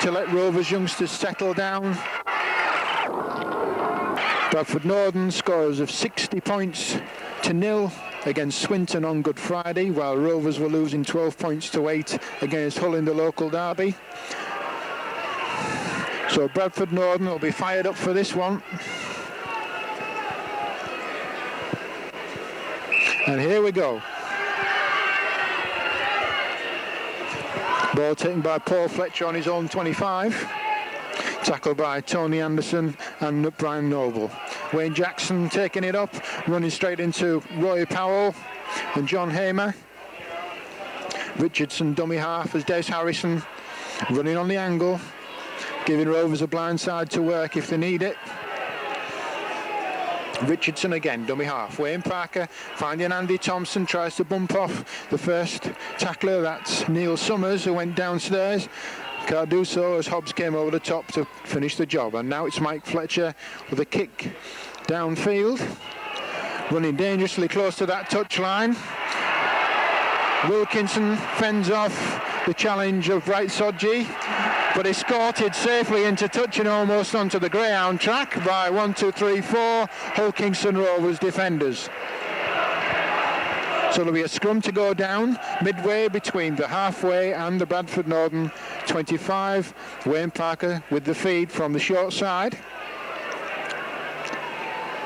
to let Rovers youngsters settle down. Bradford Northern scores of 60 points to 0 against Swinton on Good Friday, while Rovers were losing 12 points to 8 against Hull in the local derby. So Bradford Northern will be fired up for this one. And here we go. Ball taken by Paul Fletcher on his own 25. Tackled by Tony Anderson and Brian Noble. Wayne Jackson taking it up, running straight into Roy Powell and John Hamer. Richardson dummy half as Des Harrison running on the angle, giving Rovers a blind side to work if they need it. Richardson again, dummy half. Wayne Parker finding Andy Thompson, tries to bump off the first tackler. That's Neil Summers, who went downstairs. Can't do so as Hobbs came over the top to finish the job. And now it's Mike Fletcher with a kick downfield, running dangerously close to that touchline. Wilkinson fends off the challenge of Bright Sodji, but escorted safely into touch and almost onto the greyhound track by 4 Hull Kingston Rovers defenders. So there'll be a scrum to go down midway between the halfway and the Bradford Northern 25. Wayne Parker with the feed from the short side.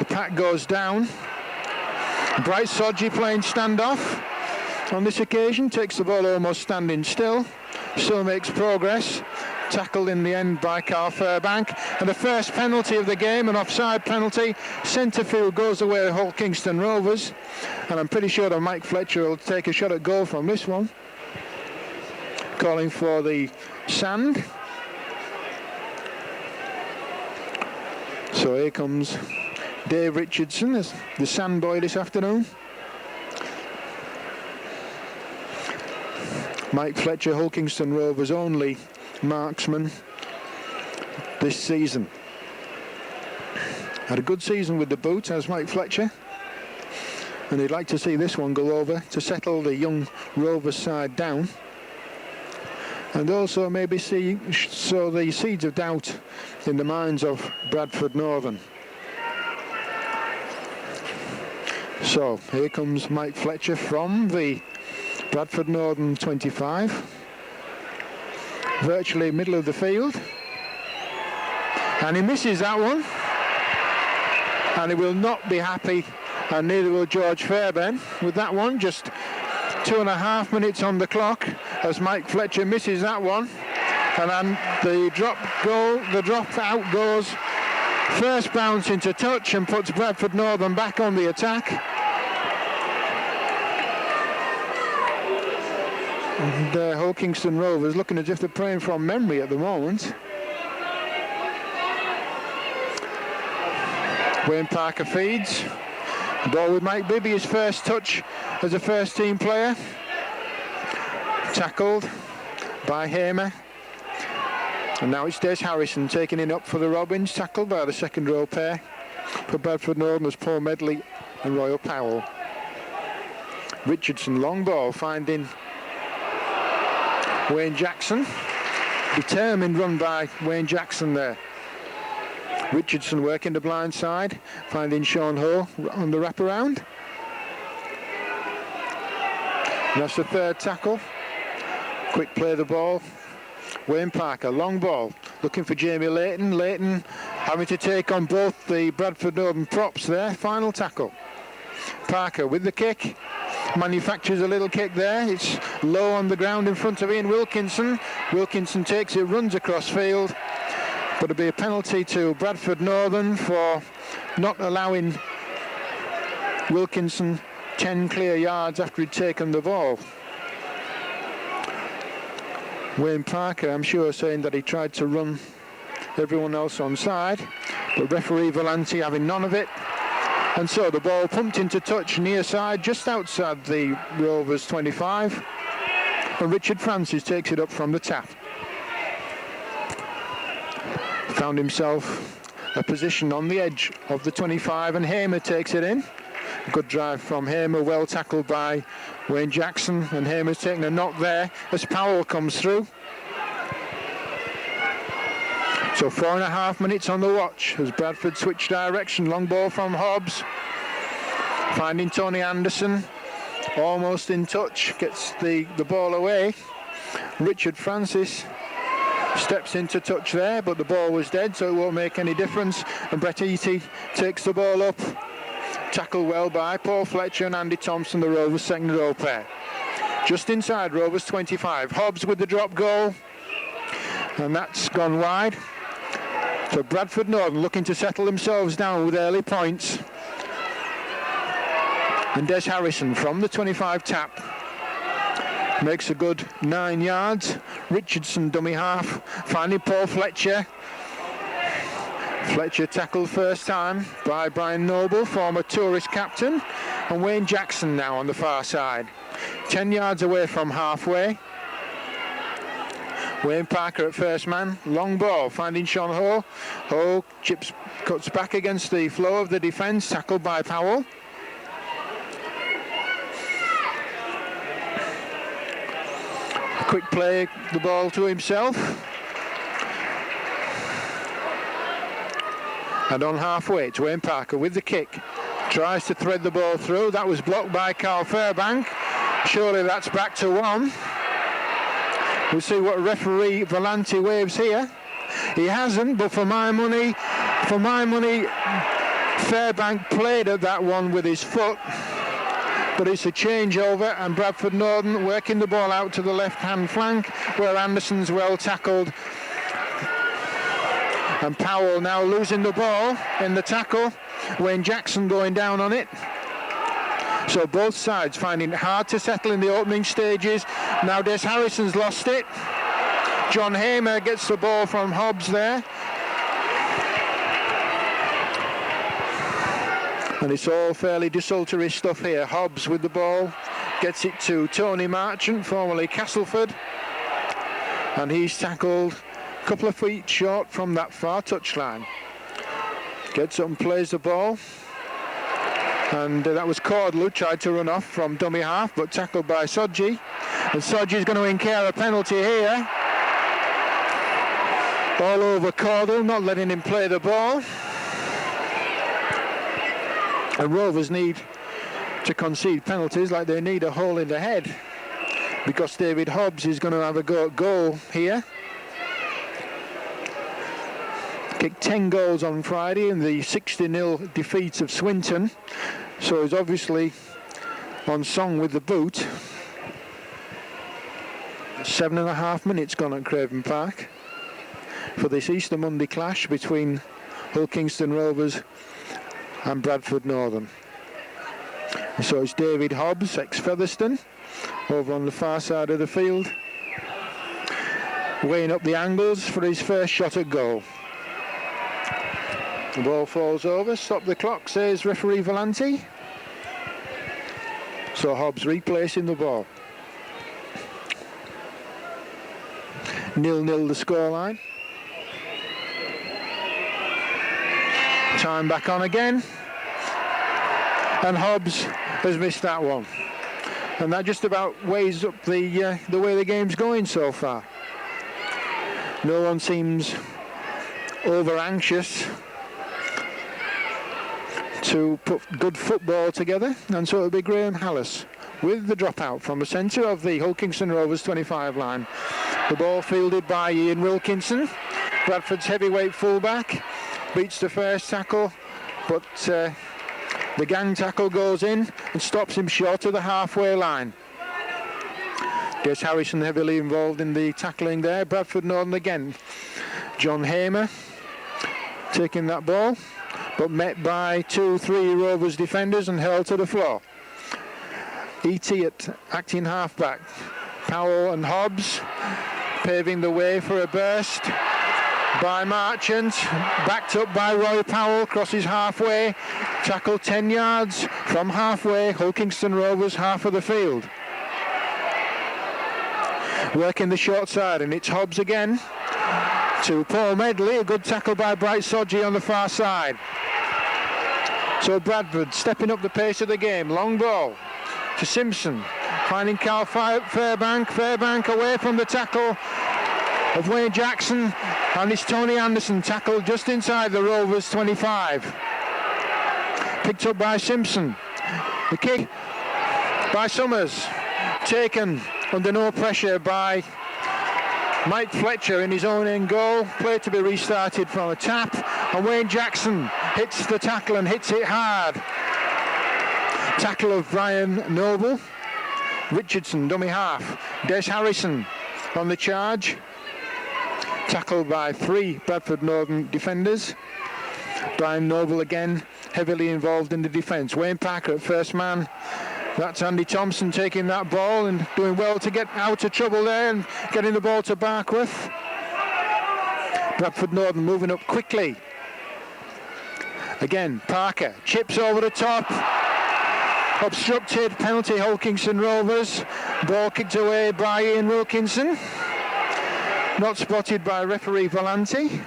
The pack goes down. Bright Sodji playing standoff on this occasion, takes the ball almost standing still, still makes progress. Tackled in the end by Carl Fairbank, and the first penalty of the game, an offside penalty. Centre field goes away Hull Kingston Rovers, and I'm pretty sure that Mike Fletcher will take a shot at goal from this one. Calling for the sand. So here comes Dave Richardson as the sand boy this afternoon. Mike Fletcher, Hull Kingston Rovers only marksman this season. Had a good season with the boot as Mike Fletcher, and he'd like to see this one go over to settle the young Rovers side down, and also maybe sow the seeds of doubt in the minds of Bradford Northern. So here comes Mike Fletcher from the Bradford Northern 25. Virtually middle of the field, and he misses that one, and he will not be happy, and neither will George Fairbairn with that one. Just 2.5 minutes on the clock as Mike Fletcher misses that one, and then the drop out goes first bounce into touch and puts Bradford Northern back on the attack. And Hull Kingston Rovers looking as if they're playing from memory at the moment. Wayne Parker feeds. The ball with Mike Bibby, his first touch as a first team player. Tackled by Hamer. And now it's Des Harrison taking it up for the Robins, tackled by the second row pair. For Bradford Northern was Paul Medley and Royal Powell. Richardson, long ball, finding Wayne Jackson. Determined run by Wayne Jackson there. Richardson working the blind side, finding Sean Ho on the wraparound. And that's the third tackle. Quick play of the ball. Wayne Parker, long ball, looking for Jamie Leighton. Leighton having to take on both the Bradford Northern props there. Final tackle. Parker with the kick. Manufactures a little kick there. It's low on the ground in front of Ian Wilkinson. Wilkinson takes it, runs across field. But it'll be a penalty to Bradford Northern for not allowing Wilkinson 10 clear yards after he'd taken the ball. Wayne Parker, I'm sure, saying that he tried to run everyone else on side, but referee Valenti having none of it. And so the ball pumped into touch near side, just outside the Rovers 25. And Richard Francis takes it up from the tap. Found himself a position on the edge of the 25, and Hamer takes it in. Good drive from Hamer, well tackled by Wayne Jackson, and Hamer's taking a knock there as Powell comes through. So 4.5 minutes on the watch as Bradford switch direction. Long ball from Hobbs, finding Tony Anderson, almost in touch, gets the ball away. Richard Francis steps into touch there, but the ball was dead, so it won't make any difference. And Brett Eaty takes the ball up, tackled well by Paul Fletcher and Andy Thompson, the Rovers second row pair. Just inside Rovers 25. Hobbs with the drop goal, and that's gone wide. So Bradford Northern looking to settle themselves down with early points. And Des Harrison from the 25 tap makes a good 9 yards. Richardson dummy half, finding Paul Fletcher. Fletcher tackled first time by Brian Noble, former tourist captain, and Wayne Jackson now on the far side. 10 yards away from halfway. Wayne Parker at first man, long ball, finding Sean Ho. Ho cuts back against the flow of the defence, tackled by Powell. A quick play, the ball to himself. And on halfway, it's Wayne Parker with the kick. Tries to thread the ball through, that was blocked by Carl Fairbank. Surely that's back to one. We'll see what referee Valenti waves here. He hasn't, but for my money, Fairbank played at that one with his foot. But it's a changeover, and Bradford Northern working the ball out to the left-hand flank, where Anderson's well tackled. And Powell now losing the ball in the tackle. Wayne Jackson going down on it. So both sides finding it hard to settle in the opening stages. Now Des Harrison's lost it. John Hamer gets the ball from Hobbs there. And it's all fairly desultory stuff here. Hobbs with the ball, gets it to Tony Marchant, formerly Castleford. And he's tackled a couple of feet short from that far touchline. Gets up and plays the ball. And that was Cordlew, tried to run off from dummy half, but tackled by Sodji. And Sodji's going to incur a penalty here. All over Cordlew, not letting him play the ball. And Rovers need to concede penalties like they need a hole in the head, because David Hobbs is going to have a go at goal here. Kicked 10 goals on Friday in the 60-0 defeat of Swinton, so he's obviously on song with the boot. 7.5 minutes gone at Craven Park for this Easter Monday clash between Hull Kingston Rovers and Bradford Northern. So it's David Hobbs, ex-Featherstone, over on the far side of the field, weighing up the angles for his first shot at goal. The ball falls over, stop the clock, says referee Valenti. So Hobbs replacing the ball. 0-0 the scoreline. Time back on again. And Hobbs has missed that one. And that just about weighs up the way the game's going so far. No one seems over anxious to put good football together, and so it'll be Graham Hallis with the dropout from the centre of the Hull Kingston Rovers 25 line. The ball fielded by Ian Wilkinson, Bradford's heavyweight fullback, beats the first tackle, but the gang tackle goes in and stops him short of the halfway line. Des Harrison heavily involved in the tackling there. Bradford Northern again. John Hamer taking that ball, but met by 2-3 Rovers defenders and held to the floor. E.T. at acting halfback. Powell and Hobbs paving the way for a burst by Marchant, backed up by Roy Powell, crosses halfway, tackle 10 yards from halfway, Hull Kingston Rovers half of the field. Working the short side, and it's Hobbs again to Paul Medley, a good tackle by Bright Sodji on the far side. So Bradford stepping up the pace of the game, long ball to Simpson, finding Carl Fairbank away from the tackle, of Wayne Jackson, and it's Tony Anderson tackled just inside the Rovers 25. Picked up by Simpson. The kick by Summers, taken under no pressure by Mike Fletcher in his own end goal. Play to be restarted from a tap, and Wayne Jackson hits the tackle and hits it hard. Tackle of Brian Noble. Richardson, dummy half. Des Harrison on the charge. Tackled by 3 Bradford Northern defenders. Brian Noble again heavily involved in the defence. Wayne Parker at first man. That's Andy Thompson taking that ball and doing well to get out of trouble there and getting the ball to Barkworth. Bradford Northern moving up quickly. Again, Parker chips over the top. Obstructed, penalty Hulkingston Rovers. Ball kicked away by Ian Wilkinson. Not spotted by referee Volanti.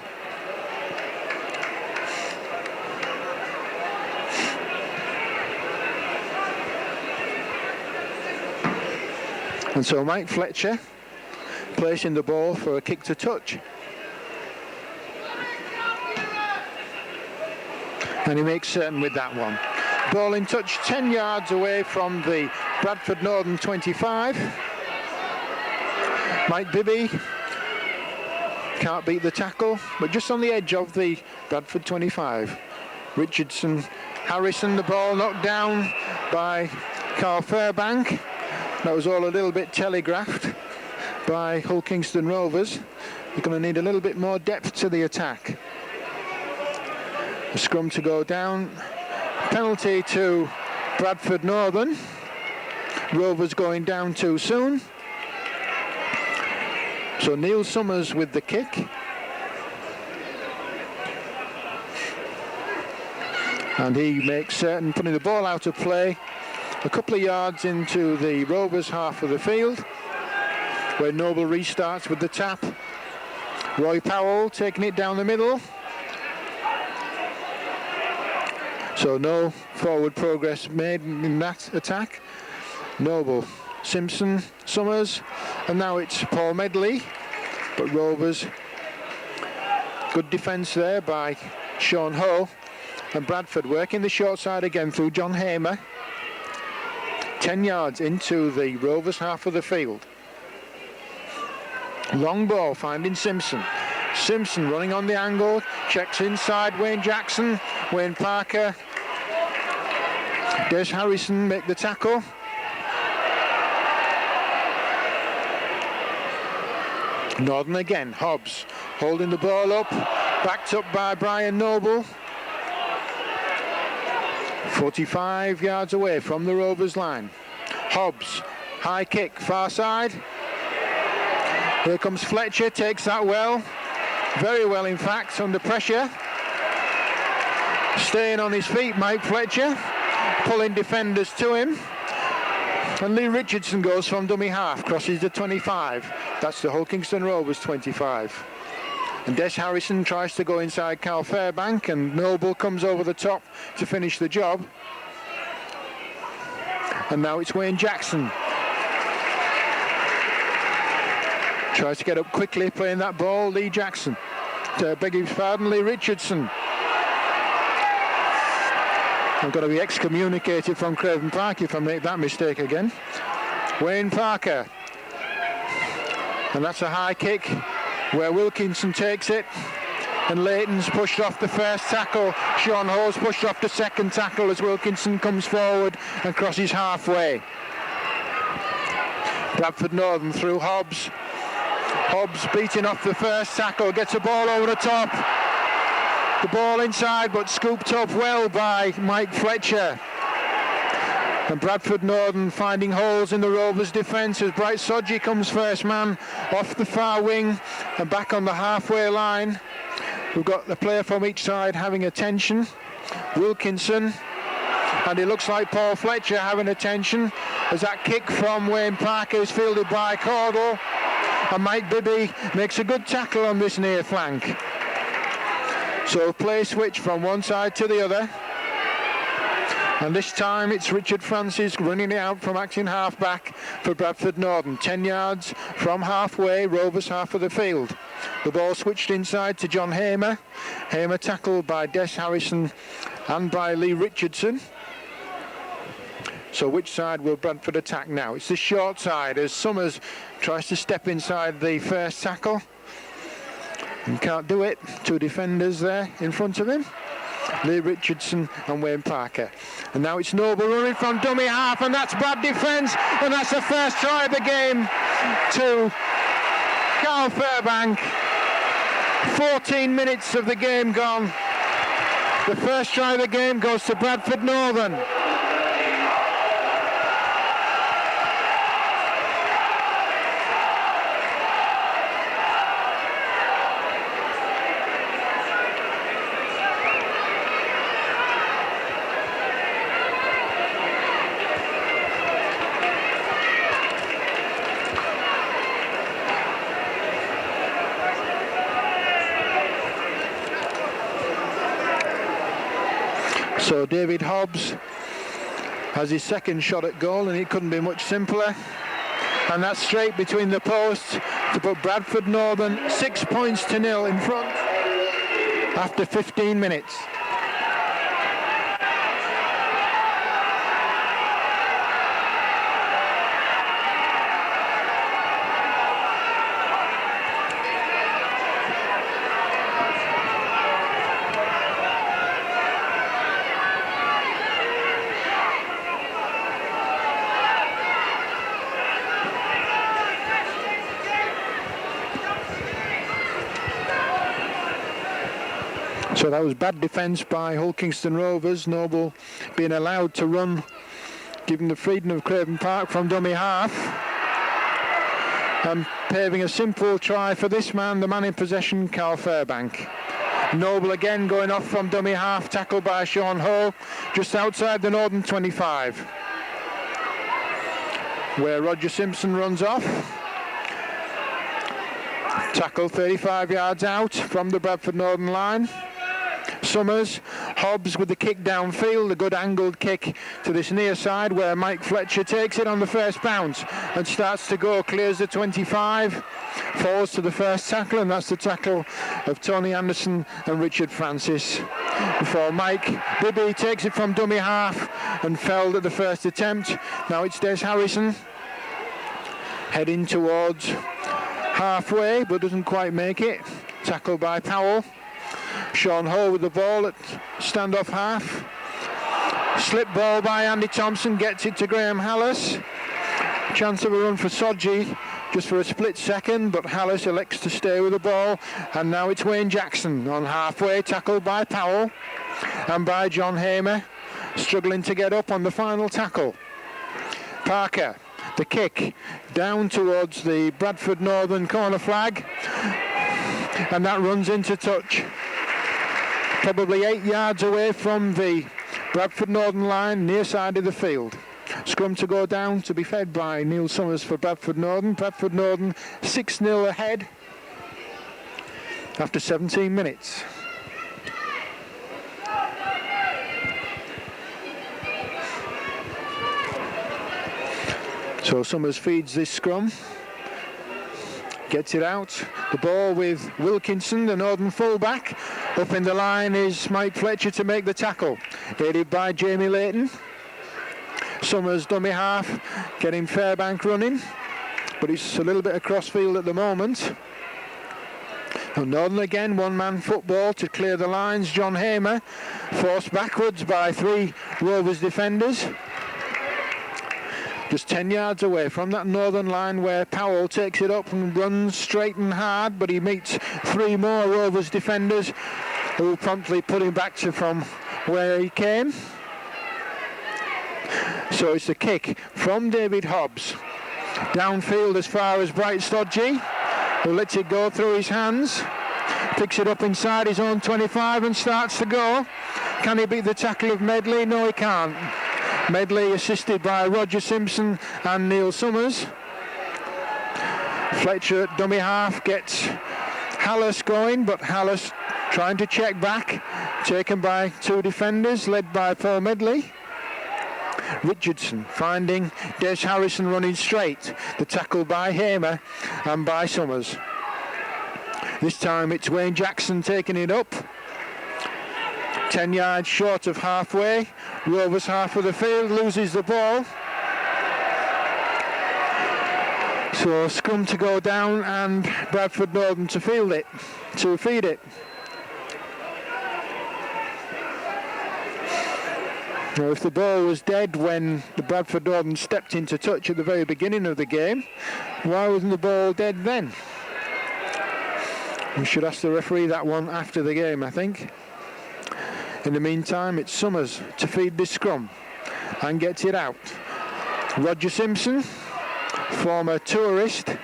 And so Mike Fletcher placing the ball for a kick to touch. And he makes certain with that one. Ball in touch 10 yards away from the Bradford Northern 25. Mike Bibby can't beat the tackle, but just on the edge of the Bradford 25. Richardson, Harrison, the ball knocked down by Carl Fairbank. That was all a little bit telegraphed by Hulkingston Rovers. They're going to need a little bit more depth to the attack. The scrum to go down. Penalty to Bradford Northern. Rovers going down too soon. So Neil Summers with the kick. And he makes certain putting the ball out of play. A couple of yards into the Rovers half of the field, where Noble restarts with the tap. Roy Powell taking it down the middle. So no forward progress made in that attack. Noble, Simpson, Summers, and now it's Paul Medley. But Rovers, good defence there by Sean Ho. And Bradford working the short side again through John Hamer. 10 yards into the Rovers half of the field. Long ball finding Simpson. Simpson running on the angle, checks inside Wayne Jackson. Wayne Parker. Des Harrison make the tackle. Northern again, Hobbs holding the ball up, backed up by Brian Noble. 45 yards away from the Rovers line. Hobbs, high kick, far side. Here comes Fletcher, takes that well. Very well, in fact, under pressure. Staying on his feet, Mike Fletcher. Pulling defenders to him. And Lee Richardson goes from dummy half, crosses the 25. That's the Hulkingston Rovers 25. And Des Harrison tries to go inside Carl Fairbank, and Noble comes over the top to finish the job. And now it's Wayne Jackson. Tries to get up quickly, playing that ball. Lee Jackson. Beg his pardon, Lee Richardson. I've got to be excommunicated from Craven Park if I make that mistake again. Wayne Parker. And that's a high kick where Wilkinson takes it, and Leighton's pushed off the first tackle. Sean Ho's pushed off the second tackle as Wilkinson comes forward and crosses halfway. Bradford Northern through Hobbs. Hobbs beating off the first tackle, gets a ball over the top. The ball inside, but scooped up well by Mike Fletcher. And Bradford Northern finding holes in the Rovers' defence as Bright Sodgy comes first man off the far wing and back on the halfway line. We've got the player from each side having attention. Wilkinson, and it looks like Paul Fletcher having attention as that kick from Wayne Parker is fielded by Caudle, and Mike Bibby makes a good tackle on this near flank. So play switch from one side to the other. And this time it's Richard Francis running it out from acting half-back for Bradford Northern. 10 yards from halfway, Rovers half of the field. The ball switched inside to John Hamer. Hamer tackled by Des Harrison and by Lee Richardson. So which side will Bradford attack now? It's the short side as Summers tries to step inside the first tackle. And can't do it. Two defenders there in front of him. Lee Richardson and Wayne Parker. And now it's Noble running from dummy half, and that's bad defence, and that's the first try of the game to Carl Fairbank. 14 minutes of the game gone. The first try of the game goes to Bradford Northern. So David Hobbs has his second shot at goal, and it couldn't be much simpler. And that's straight between the posts to put Bradford Northern 6 points to 0 in front after 15 minutes. So that was bad defence by Hull Kingston Rovers. Noble being allowed to run, given the freedom of Craven Park from dummy half. And paving a simple try for this man, the man in possession, Carl Fairbank. Noble again going off from dummy half, tackled by Sean Ho, just outside the Northern 25. Where Roger Simpson runs off. Tackle 35 yards out from the Bradford Northern line. Summers, Hobbs with the kick downfield, a good angled kick to this near side where Mike Fletcher takes it on the first bounce and starts to go, clears the 25, falls to the first tackle, and that's the tackle of Tony Anderson and Richard Francis. Before Mike Bibby takes it from dummy half and felled at the first attempt. Now it's Des Harrison heading towards halfway but doesn't quite make it. Tackled by Powell. Sean Ho with the ball at standoff half. Slip ball by Andy Thompson, gets it to Graham Hallis. Chance of a run for Sodji just for a split second, but Hallis elects to stay with the ball. And now it's Wayne Jackson on halfway, tackled by Powell and by John Hamer, struggling to get up on the final tackle. Parker, the kick down towards the Bradford Northern corner flag, and that runs into touch. Probably 8 yards away from the Bradford Northern line, near side of the field. Scrum to go down, to be fed by Neil Summers for Bradford Northern. Bradford Northern 6-0 ahead after 17 minutes. So Summers feeds this scrum. Gets it out. The ball with Wilkinson, the Northern fullback. Up in the line is Mike Fletcher to make the tackle. Aided by Jamie Layton. Summers dummy half, getting Fairbank running. But it's a little bit across field at the moment. And Northern again, one-man football to clear the lines. John Hamer forced backwards by 3 Rovers defenders. Just 10 yards away from that Northern line where Powell takes it up and runs straight and hard, but he meets 3 more Rovers defenders who promptly put him back to from where he came. So it's a kick from David Hobbs. Downfield as far as Bright Stodgy, who lets it go through his hands. Picks it up inside his own 25 and starts to go. Can he beat the tackle of Medley? No, he can't. Medley assisted by Roger Simpson and Neil Summers. Fletcher at dummy half gets Hallis going, but Hallis trying to check back, taken by 2 defenders led by Paul Medley. Richardson finding Des Harrison running straight. The tackle by Hamer and by Summers. This time it's Wayne Jackson taking it up. 10 yards short of halfway. Rovers half of the field, loses the ball. So scrum to go down and Bradford Northern to feed it. Now, if the ball was dead when the Bradford Northern stepped into touch at the very beginning of the game, why wasn't the ball dead then? We should ask the referee that one after the game, I think. In the meantime, it's Summers to feed this scrum and gets it out. Roger Simpson, former tourist,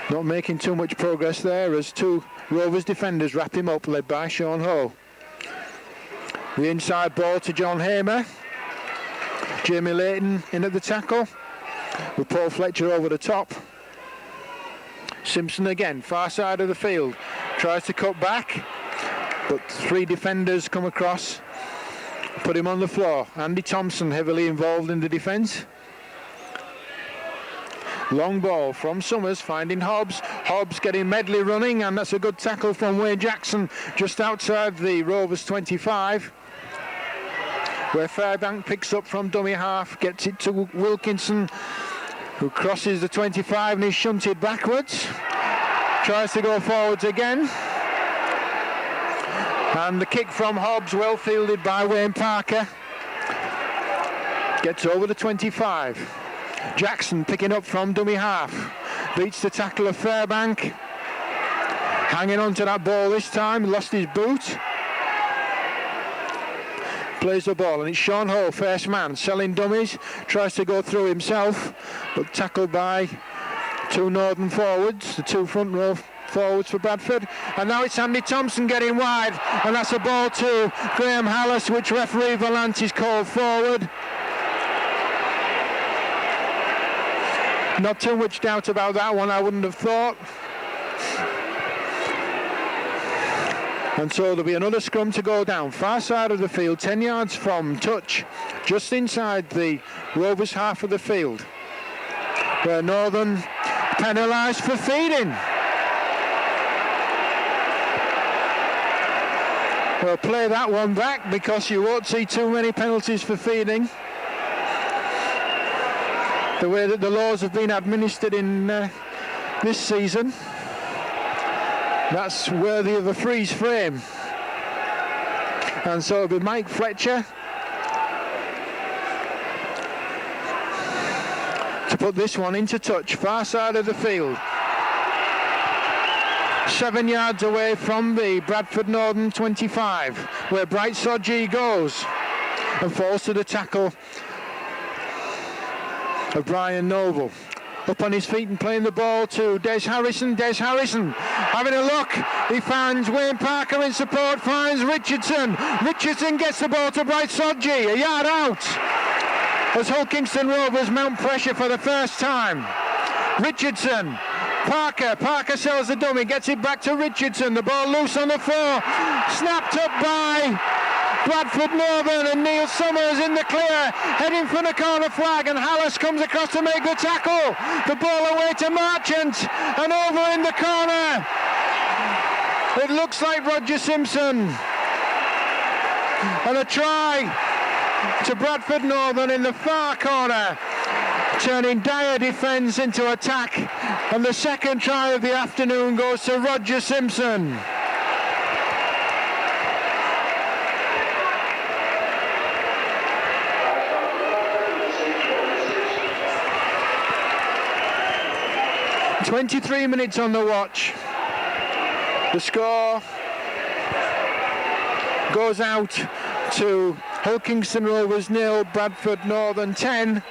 not making too much progress there as two Rovers defenders wrap him up, led by Sean Ho. The inside ball to John Hamer. Jamie Layton in at the tackle with Paul Fletcher over the top. Simpson again, far side of the field, tries to cut back, but three defenders come across, put him on the floor. Andy Thompson heavily involved in the defence. Long ball from Summers, finding Hobbs. Hobbs getting Medley running, and that's a good tackle from Wayne Jackson just outside the Rovers 25. Where Fairbank picks up from dummy half, gets it to Wilkinson, who crosses the 25 and is shunted backwards. Tries to go forwards again. And the kick from Hobbs, well fielded by Wayne Parker. Gets over the 25. Jackson picking up from dummy half. Beats the tackle of Fairbank. Hanging on to that ball this time, lost his boot. Plays the ball, and it's Sean Ho, first man, selling dummies, tries to go through himself, but tackled by two Northern forwards, the two front row forwards for Bradford. And now it's Andy Thompson getting wide, and that's a ball to Graham Hallis, which referee Volantis called forward. Not too much doubt about that one, I wouldn't have thought. And so there'll be another scrum to go down, far side of the field, 10 yards from touch, just inside the Rovers half of the field, where Northern penalised for feeding. We'll play that one back because you won't see too many penalties for feeding. The way that the laws have been administered in this season, that's worthy of a freeze frame. And so it'll be Mike Fletcher to put this one into touch, far side of the field. 7 yards away from the Bradford Northern 25, where Bright Sodji goes and falls to the tackle of Brian Noble. Up on his feet and playing the ball to Des Harrison. Des Harrison having a look. He finds Wayne Parker in support, finds Richardson. Richardson gets the ball to Bright Sodji, a yard out. As Hull Kingston Rovers mount pressure for the first time. Richardson. Parker sells the dummy, gets it back to Richardson. The ball loose on the floor. Snapped up by Bradford Northern, and Neil Summers in the clear, heading for the corner flag, and Hallis comes across to make the tackle. The ball away to Marchant, and over in the corner. It looks like Roger Simpson. And a try to Bradford Northern in the far corner, turning dire defence into attack. And the second try of the afternoon goes to Roger Simpson. "23 minutes on the watch. The score goes out to Hull Kingston Rovers 0, Bradford Northern 10.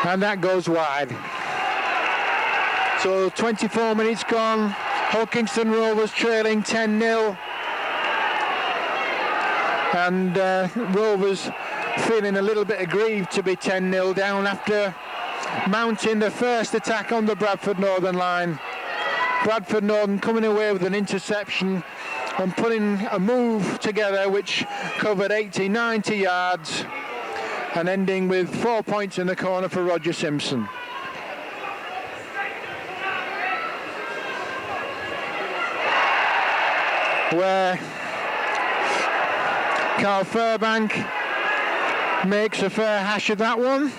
And that goes wide. So 24 minutes gone. Kingston Rovers trailing 10-0. And Rovers feeling a little bit aggrieved to be 10-0 down after mounting the first attack on the Bradford Northern line. Bradford Northern coming away with an interception and putting a move together which covered 80-90 yards and ending with 4 points in the corner for Roger Simpson. Where Carl Fairbank makes a fair hash of that one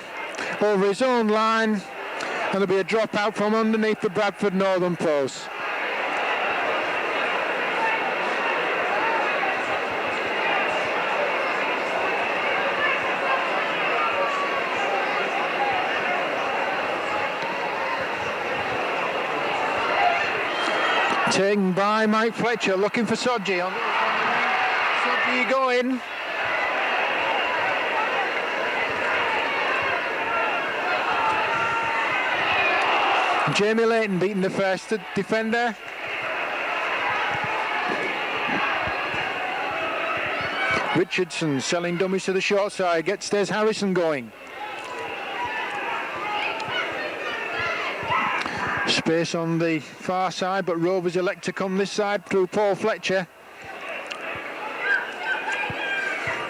over his own line, and there'll be a drop out from underneath the Bradford Northern post. Taken by Mike Fletcher, looking for Sodji. Sodji going. Jamie Layton beating the first defender. Richardson selling dummies to the short side, gets Des Harrison going. Space on the far side, but Rovers elect to come this side through Paul Fletcher.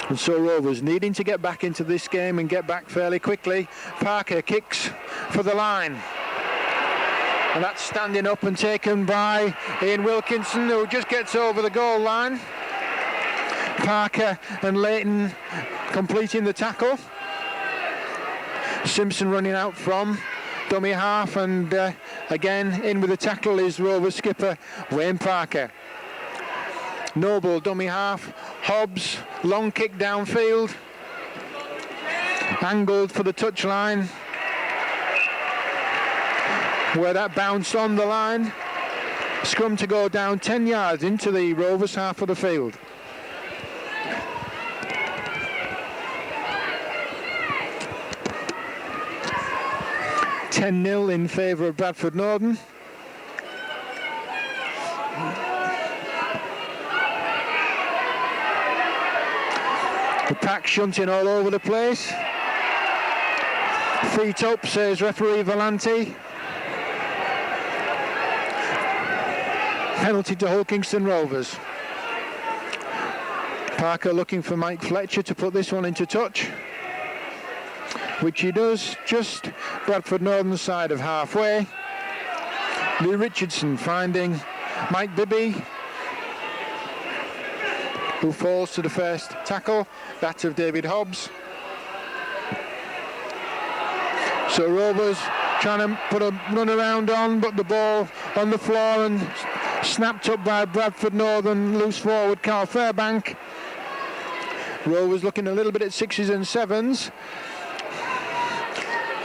And so Rovers needing to get back into this game and get back fairly quickly. Parker kicks for the line. And that's standing up and taken by Ian Wilkinson, who just gets over the goal line. Parker and Layton completing the tackle. Simpson running out from dummy half, and again in with the tackle is Rovers skipper Wayne Parker. Noble dummy half. Hobbs long kick downfield, angled for the touchline, where that bounced on the line. Scrum to go down 10 yards into the Rovers half of the field. (10-0) in favour of Bradford Northern. The pack shunting all over the place. Feet up, says referee Valenti. Penalty to Hull Kingston Rovers. Parker looking for Mike Fletcher to put this one into touch, which he does, just Bradford Northern side of halfway. Lee Richardson finding Mike Bibby, who falls to the first tackle, that of David Hobbs. So Rovers trying to put a run around on, but the ball on the floor and snapped up by Bradford Northern, loose forward Carl Fairbank. Rovers looking a little bit at sixes and sevens.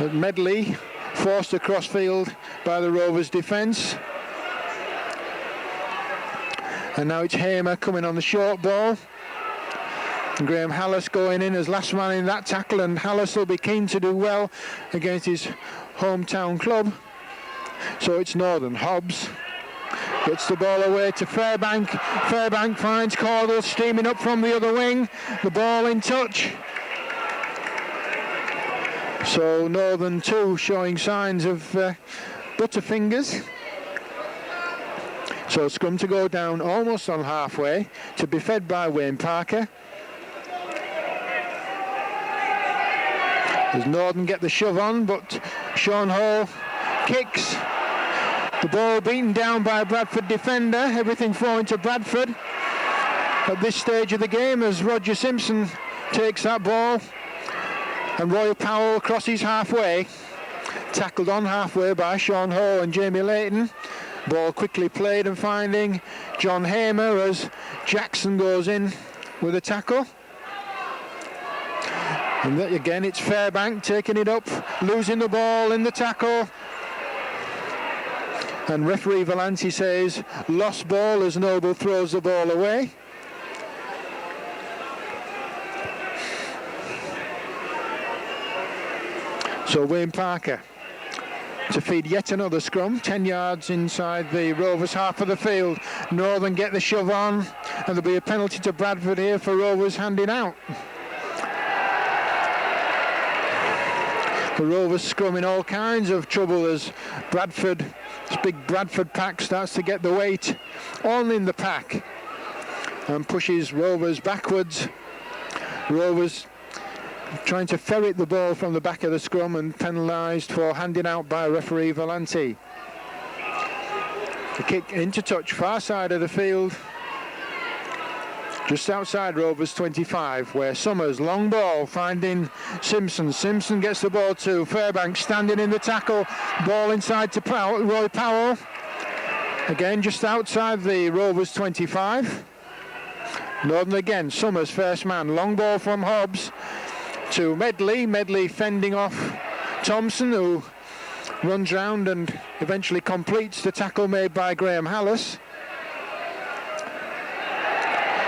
Medley forced across field by the Rovers defence. And now it's Hamer coming on the short ball. And Graham Hallis going in as last man in that tackle, and Hallis will be keen to do well against his hometown club. So it's Northern. Hobbs gets the ball away to Fairbank. Fairbank finds Caudle steaming up from the other wing. The ball in touch. So Northern 2 showing signs of butterfingers. So scrum to go down almost on halfway, to be fed by Wayne Parker. As Northern get the shove on, but Sean Hall kicks. The ball beaten down by a Bradford defender, everything flowing to Bradford at this stage of the game as Roger Simpson takes that ball. And Roy Powell crosses halfway, tackled on halfway by Sean Hall and Jamie Layton. Ball quickly played and finding John Hamer as Jackson goes in with a tackle. And again it's Fairbank taking it up, losing the ball in the tackle. And referee Valenti says lost ball as Noble throws the ball away. So Wayne Parker to feed yet another scrum, 10 yards inside the Rovers half of the field. Northern get the shove on, and there'll be a penalty to Bradford here for Rovers handing out. The Rovers scrum in all kinds of trouble as Bradford, this big Bradford pack starts to get the weight on in the pack and pushes Rovers backwards. Rovers trying to ferret the ball from the back of the scrum and penalised for handing out by referee Valenti. The kick into touch, far side of the field, just outside Rovers 25, where Summers, long ball, finding Simpson. Simpson gets the ball to Fairbanks, standing in the tackle, ball inside to Roy Powell. Again, just outside the Rovers 25. Northern again, Summers, first man, long ball from Hobbs to Medley. Medley fending off Thompson, who runs round and eventually completes the tackle made by Graham Hallis.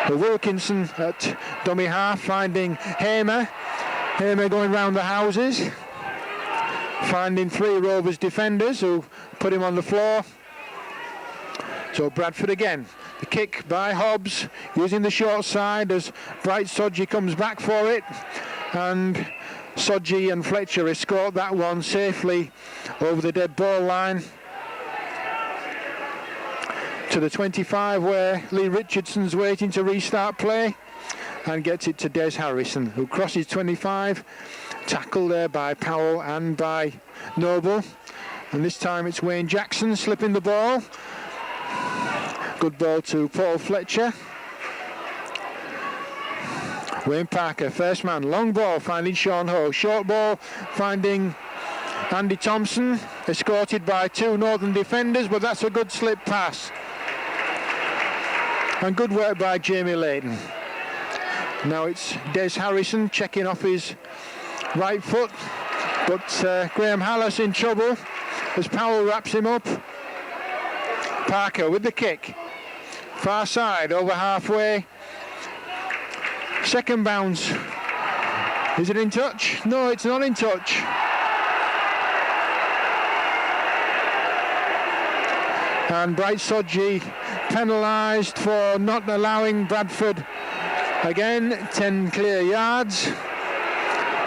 The Wilkinson at dummy half finding Hamer. Hamer going round the houses, finding 3 Rovers defenders who put him on the floor. So Bradford again. The kick by Hobbs using the short side as Bright Sodgy comes back for it. And Sodgy and Fletcher escort that one safely over the dead ball line to the 25, where Lee Richardson's waiting to restart play and gets it to Des Harrison, who crosses 25, tackled there by Powell and by Noble, and this time it's Wayne Jackson slipping the ball. Good ball to Paul Fletcher. Wayne Parker, first man, long ball finding Sean Ho, short ball finding Andy Thompson, escorted by 2 Northern defenders, but that's a good slip pass. And good work by Jamie Layton. Now it's Des Harrison checking off his right foot, but Graham Hallis in trouble as Powell wraps him up. Parker with the kick, far side, over halfway. Second bounce. Is it in touch? No, it's not in touch. And Bright Sodgy penalised for not allowing Bradford again 10 clear yards.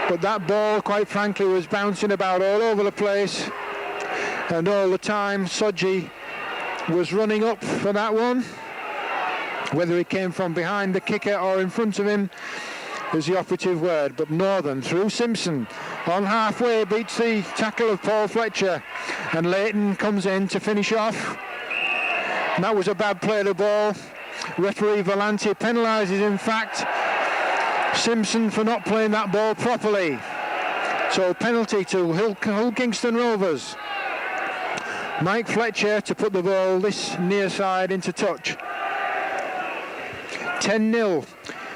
But that ball, quite frankly, was bouncing about all over the place. And all the time, Sodgy was running up for that one. Whether it came from behind the kicker or in front of him is the operative word. But Northern through Simpson on halfway beats the tackle of Paul Fletcher, and Layton comes in to finish off. And that was a bad play of the ball. Referee Valenti penalises, in fact, Simpson for not playing that ball properly. So penalty to Hull Kingston Rovers. Mike Fletcher to put the ball this near side into touch. 10-0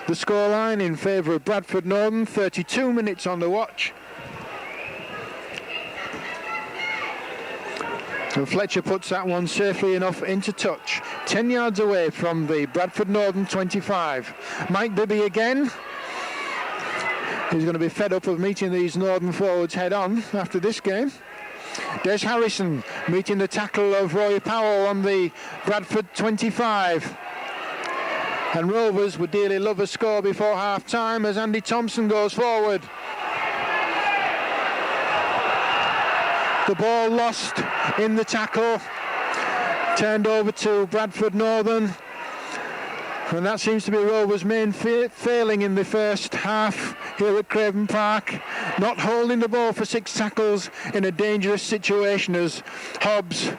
the scoreline in favour of Bradford Northern, 32 minutes on the watch. And Fletcher puts that one safely enough into touch, 10 yards away from the Bradford Northern 25. Mike Bibby again. He's going to be fed up of meeting these Northern forwards head on after this game. Des Harrison meeting the tackle of Roy Powell on the Bradford 25. And Rovers would dearly love a score before half-time as Andy Thompson goes forward. The ball lost in the tackle, turned over to Bradford Northern. And that seems to be Rovers' main failing in the first half here at Craven Park. Not holding the ball for 6 tackles in a dangerous situation as Hobbs,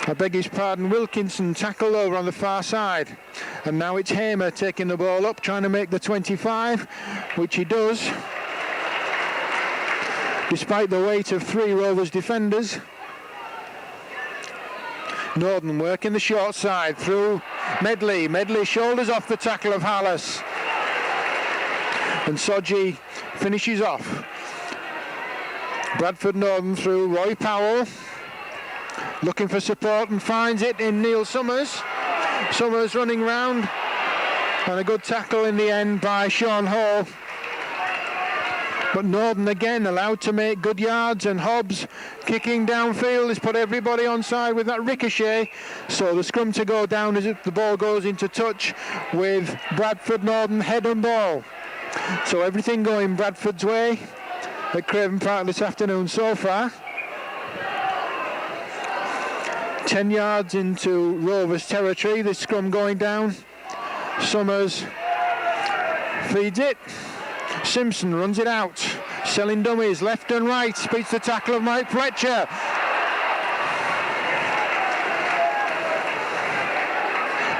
Wilkinson tackled over on the far side. And now it's Hamer taking the ball up, trying to make the 25, which he does, despite the weight of 3 Rovers defenders. Northern working the short side through Medley. Medley shoulders off the tackle of Hallis. And Sodgy finishes off. Bradford Northern through Roy Powell, looking for support and finds it in Neil Summers. Summers running round, and a good tackle in the end by Sean Hall. But Northern again allowed to make good yards, and Hobbs kicking downfield has put everybody onside with that ricochet. So the scrum to go down as the ball goes into touch with Bradford Northern head and ball. So everything going Bradford's way at Craven Park this afternoon so far. 10 yards into Rovers territory, this scrum going down. Summers feeds it. Simpson runs it out. Selling dummies left and right. Beats the tackle of Mike Fletcher.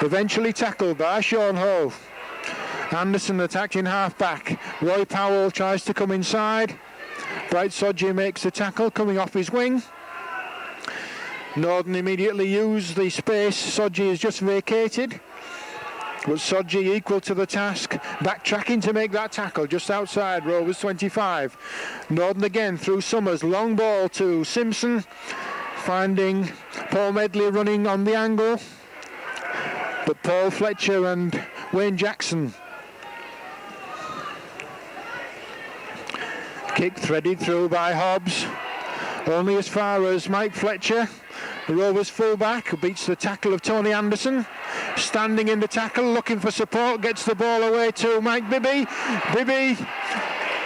Eventually tackled by Sean Ho. Anderson attacked in half-back. Roy Powell tries to come inside. Bright Sodji makes the tackle coming off his wing. Northern immediately use the space Sodji has just vacated. But Sodji equal to the task, backtracking to make that tackle just outside Rovers 25. Northern again through Summers, long ball to Simpson, finding Paul Medley running on the angle. But Paul Fletcher and Wayne Jackson. Kick threaded through by Hobbs, only as far as Mike Fletcher, the Rovers fullback, who beats the tackle of Tony Anderson. Standing in the tackle, looking for support, gets the ball away to Mike Bibby. Bibby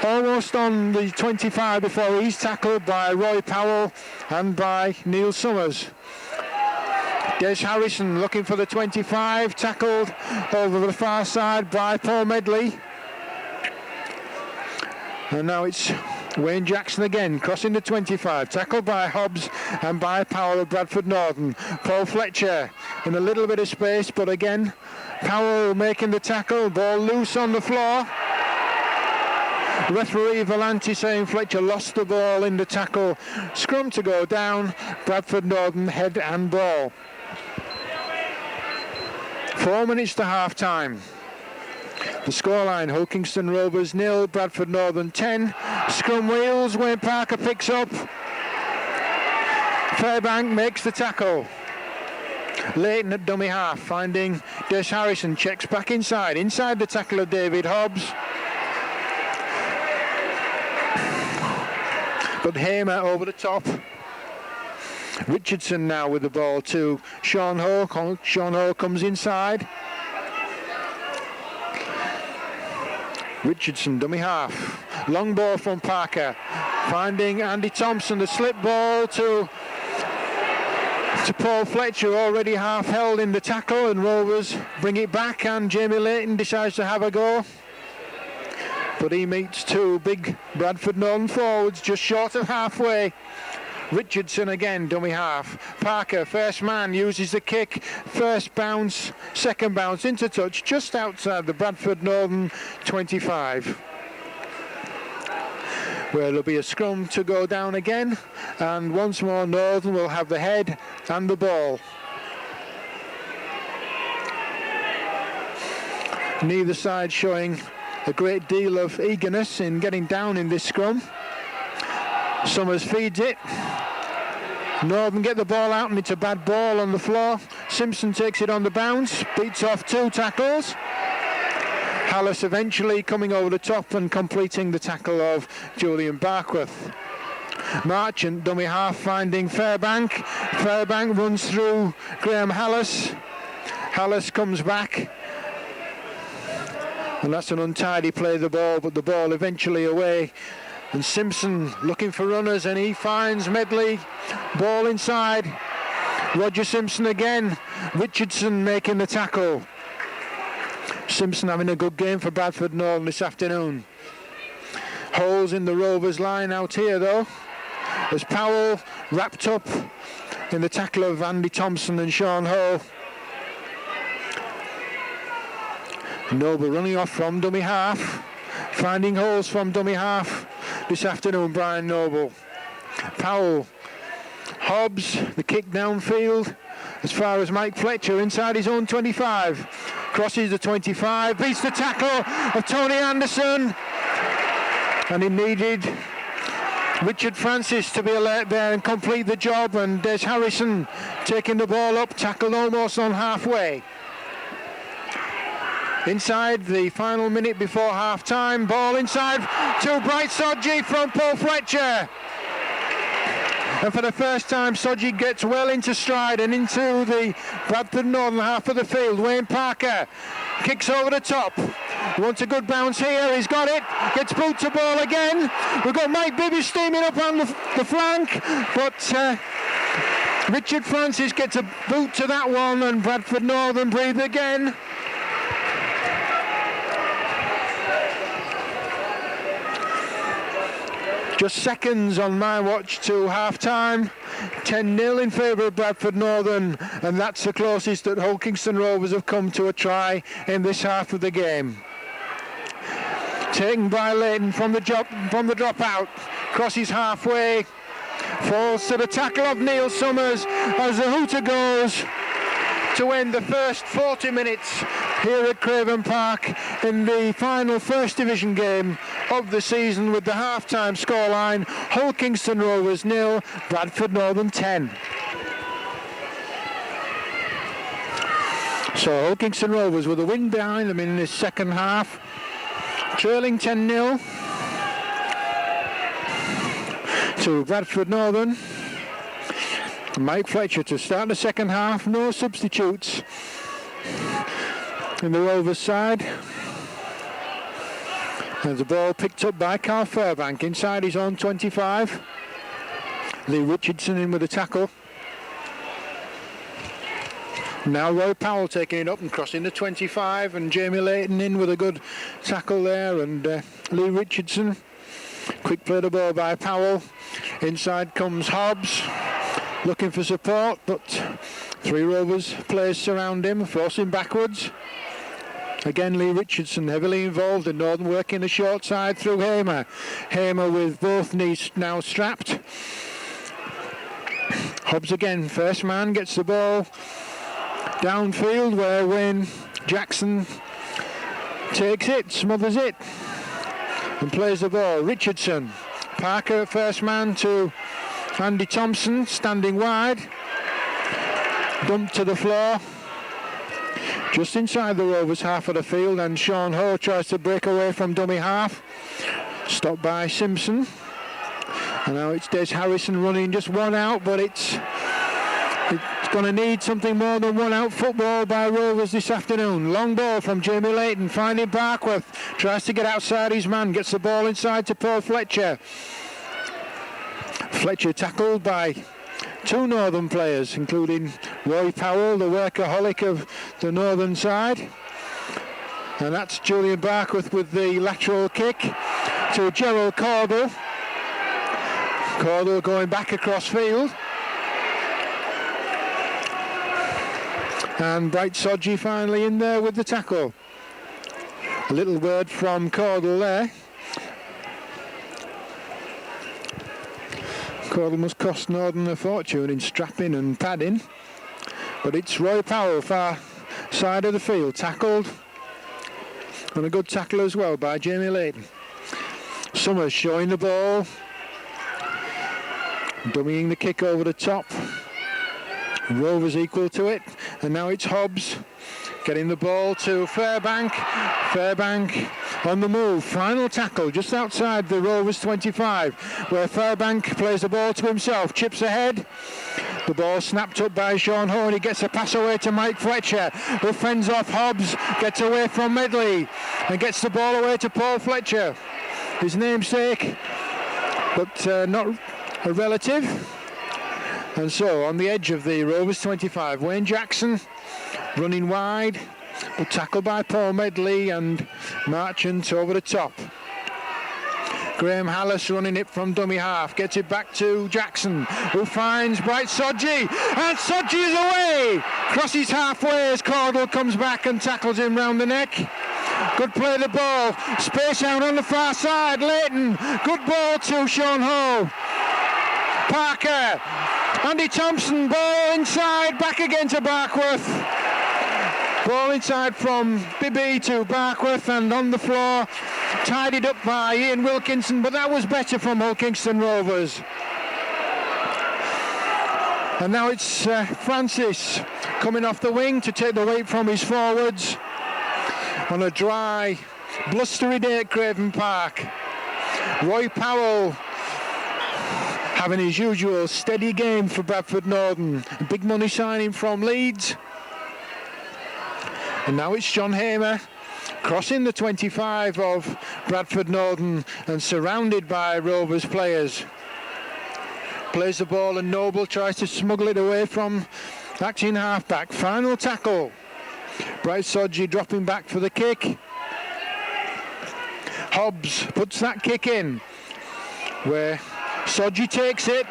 almost on the 25 before he's tackled by Roy Powell and by Neil Summers. Des Harrison looking for the 25, tackled over the far side by Paul Medley. And now it's Wayne Jackson again, crossing the 25, tackled by Hobbs and by Powell of Bradford Northern. Paul Fletcher in a little bit of space, but again, Powell making the tackle, ball loose on the floor. Referee Valenti saying Fletcher lost the ball in the tackle. Scrum to go down, Bradford Northern head and ball. 4 minutes to half time. The scoreline, Hulkingston Rovers 0, Bradford Northern 10. Scrum wheels, Wayne Parker picks up. Fairbank makes the tackle. Leighton at dummy half, finding Des Harrison, checks back inside the tackle of David Hobbs. But Hamer over the top. Richardson now with the ball to Sean Ho. Sean Ho comes inside. Richardson, dummy half. Long ball from Parker. Finding Andy Thompson, the slip ball to Paul Fletcher, already half held in the tackle, and Rovers bring it back, and Jamie Leighton decides to have a go. But he meets two big Bradford Northern forwards just short of halfway. Richardson again, dummy half. Parker, first man, uses the kick. First bounce, second bounce, into touch, just outside the Bradford Northern 25. Where there'll be a scrum to go down again. And once more, Northern will have the head and the ball. Neither side showing a great deal of eagerness in getting down in this scrum. Summers feeds it. Northern get the ball out, and it's a bad ball on the floor. Simpson takes it on the bounce, beats off two tackles. Hallis eventually coming over the top and completing the tackle of Julian Barkworth. Marchant, dummy half, finding Fairbank. Fairbank runs through Graham Hallis. Hallis comes back. And that's an untidy play of the ball, but the ball eventually away. And Simpson looking for runners, and he finds Medley. Ball inside. Roger Simpson again. Richardson making the tackle. Simpson having a good game for Bradford Northern this afternoon. Holes in the Rovers line out here though, as Powell wrapped up in the tackle of Andy Thompson and Sean Ho. Noble running off from dummy half, finding holes from dummy half this afternoon, Brian Noble. Powell, Hobbs, the kick downfield as far as Mike Fletcher inside his own 25. Crosses the 25, beats the tackle of Tony Anderson. And he needed Richard Francis to be alert there and complete the job, and Des Harrison taking the ball up, tackled almost on halfway. inside the final minute before half time. Ball inside to Bright Sodji from Paul Fletcher. And for the first time, Sodji gets well into stride and into the Bradford northern half of the field. Wayne Parker kicks over the top. He wants a good bounce here. He's got it. Gets boot to ball again. We've got Mike Bibby steaming up on the flank, but Richard Francis gets a boot to that one, and Bradford Northern breathe again. Just seconds on my watch to half-time. 10-0 in favour of Bradford Northern, and that's the closest that Hull Kingston Rovers have come to a try in this half of the game. Taken by Leighton from the dropout, crosses halfway, falls to the tackle of Neil Summers as the hooter goes to end the first 40 minutes here at Craven Park in the final First Division game of the season, with the half-time scoreline Hull Kingston Rovers 0, Bradford Northern 10. So Hull Kingston Rovers with a win behind them in this second half, trailing 10-0 to Bradford Northern. Mike Fletcher to start the second half, no substitutes in the Rovers side. And the ball picked up by Carl Fairbank inside his own 25. Lee Richardson in with a tackle. Now Roy Powell taking it up and crossing the 25, and Jamie Leighton in with a good tackle there, and Lee Richardson. Quick play the ball by Powell. Inside comes Hobbs, looking for support, but three Rovers players surround him, force him backwards. Again, Lee Richardson heavily involved, and Northern working the short side through Hamer. Hamer with both knees now strapped. Hobbs again, first man, gets the ball downfield where Wayne Jackson takes it, smothers it, and plays the ball. Richardson, Parker first man to Andy Thompson, standing wide, dumped to the floor, just inside the Rovers half of the field, and Sean Ho tries to break away from dummy half, stopped by Simpson, and now it's Des Harrison running just one out, but it's going to need something more than one out football by Rovers this afternoon. Long ball from Jamie Leighton, finding Barkworth, tries to get outside his man, gets the ball inside to Paul Fletcher. Fletcher tackled by two Northern players, including Roy Powell, the workaholic of the Northern side. And that's Julian Barkworth with the lateral kick to Gerald Cordell. Cordell going back across field. And Bright Sodji finally in there with the tackle. A little word from Cordell there. Cordell must cost Northern a fortune in strapping and padding. But it's Roy Powell, far side of the field, tackled. And a good tackle as well by Jamie Leighton. Summers showing the ball. Dummying the kick over the top. Rovers equal to it. And now it's Hobbs getting the ball to Fairbank. Fairbank on the move. Final tackle just outside the Rovers 25, where Fairbank plays the ball to himself, chips ahead. The ball snapped up by Sean Horn. He gets a pass away to Mike Fletcher, who fends off Hobbs, gets away from Medley, and gets the ball away to Paul Fletcher, his namesake, but not a relative. And so on the edge of the Rovers 25, Wayne Jackson running wide, but tackled by Paul Medley, and Marchant over the top. Graham Hallis running it from dummy half, gets it back to Jackson, who finds Bright Sodji, and Sodji is away! Crosses halfway as Cordell comes back and tackles him round the neck. Good play of the ball, space out on the far side, Leighton, good ball to Sean Ho. Parker, Andy Thompson, ball inside, back again to Barkworth. Ball inside from Bibby to Barkworth, and on the floor, tidied up by Ian Wilkinson, but that was better from Hull Kingston Rovers. And now it's Francis coming off the wing to take the weight from his forwards. on a dry, blustery day at Craven Park. Roy Powell having his usual steady game for Bradford Northern. A big money signing from Leeds. And now it's John Hamer crossing the 25 of Bradford Northern and surrounded by Rovers players. Plays the ball and Noble tries to smuggle it away from acting half-back. Final tackle. Bright Sodji dropping back for the kick. Hobbs puts that kick in, where Sodji takes it,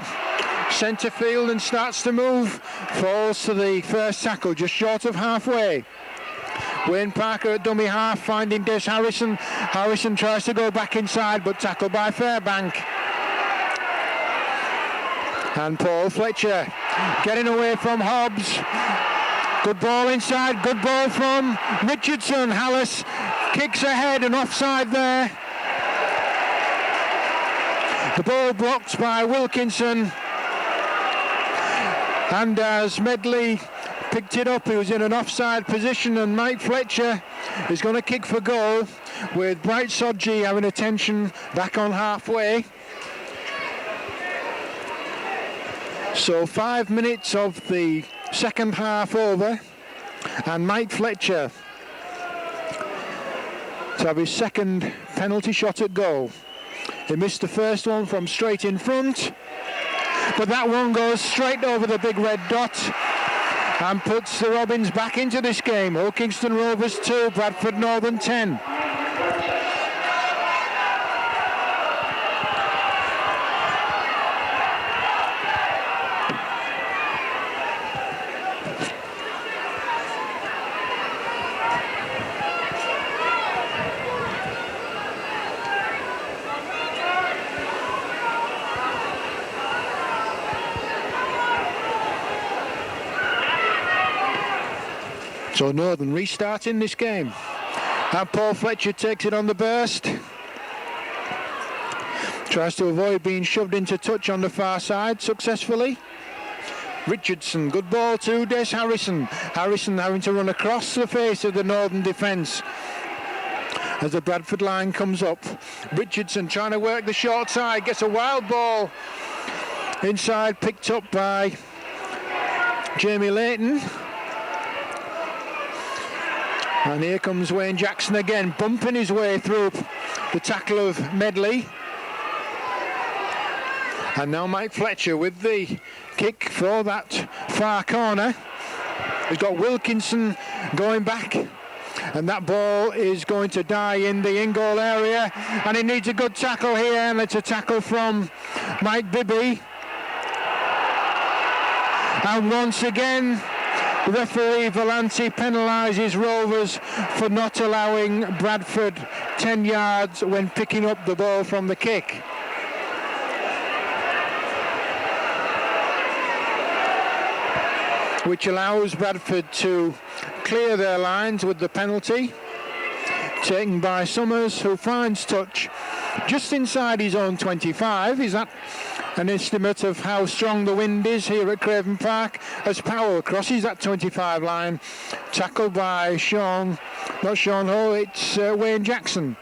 centre field, and starts to move. Falls to the first tackle, just short of halfway. Wayne Parker at dummy half, finding Des Harrison. Harrison tries to go back inside, but tackled by Fairbank. And Paul Fletcher getting away from Hobbs. Good ball inside, good ball from Richardson. Hallis kicks ahead and offside there. The ball blocked by Wilkinson. And as Medley picked it up, he was in an offside position, and Mike Fletcher is going to kick for goal, with Bright Sodji having attention back on halfway. So 5 minutes of the second half over, and Mike Fletcher to have his second penalty shot at goal. He missed the first one from straight in front, but that one goes straight over the big red dot and puts the Robins back into this game. Kingston Rovers 2, Bradford Northern 10. So Northern restarting this game. And Paul Fletcher takes it on the burst. Tries to avoid being shoved into touch on the far side successfully. Richardson, good ball to Des Harrison. Harrison having to run across the face of the Northern defence as the Bradford line comes up. Richardson trying to work the short side, gets a wild ball inside, picked up by Jamie Layton. And here comes Wayne Jackson again, bumping his way through the tackle of Medley. And now Mike Fletcher with the kick for that far corner. He's got Wilkinson going back, and that ball is going to die in the in-goal area, and he needs a good tackle here, and it's a tackle from Mike Bibby. And once again, referee Valenti penalises Rovers for not allowing Bradford 10 yards when picking up the ball from the kick. Which allows Bradford to clear their lines with the penalty taken by Summers, who finds touch just inside his own 25. Is that an estimate of how strong the wind is here at Craven Park as Powell crosses that 25 line, tackled by not Sean Ho, it's Wayne Jackson,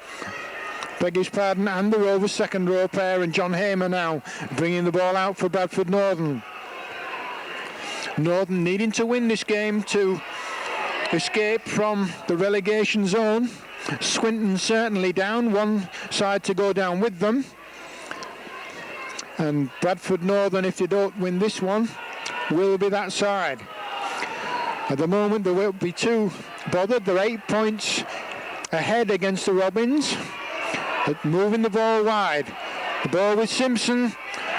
beg his pardon, and the Rovers second row pair, and John Hamer now bringing the ball out for Bradford Northern. Northern needing to win this game to escape from the relegation zone. Swinton certainly down, one side to go down with them. And Bradford Northern, if they don't win this one, will be that side. At the moment, they won't be too bothered. They're 8 points ahead against the Robins. But moving the ball wide. The ball with Simpson,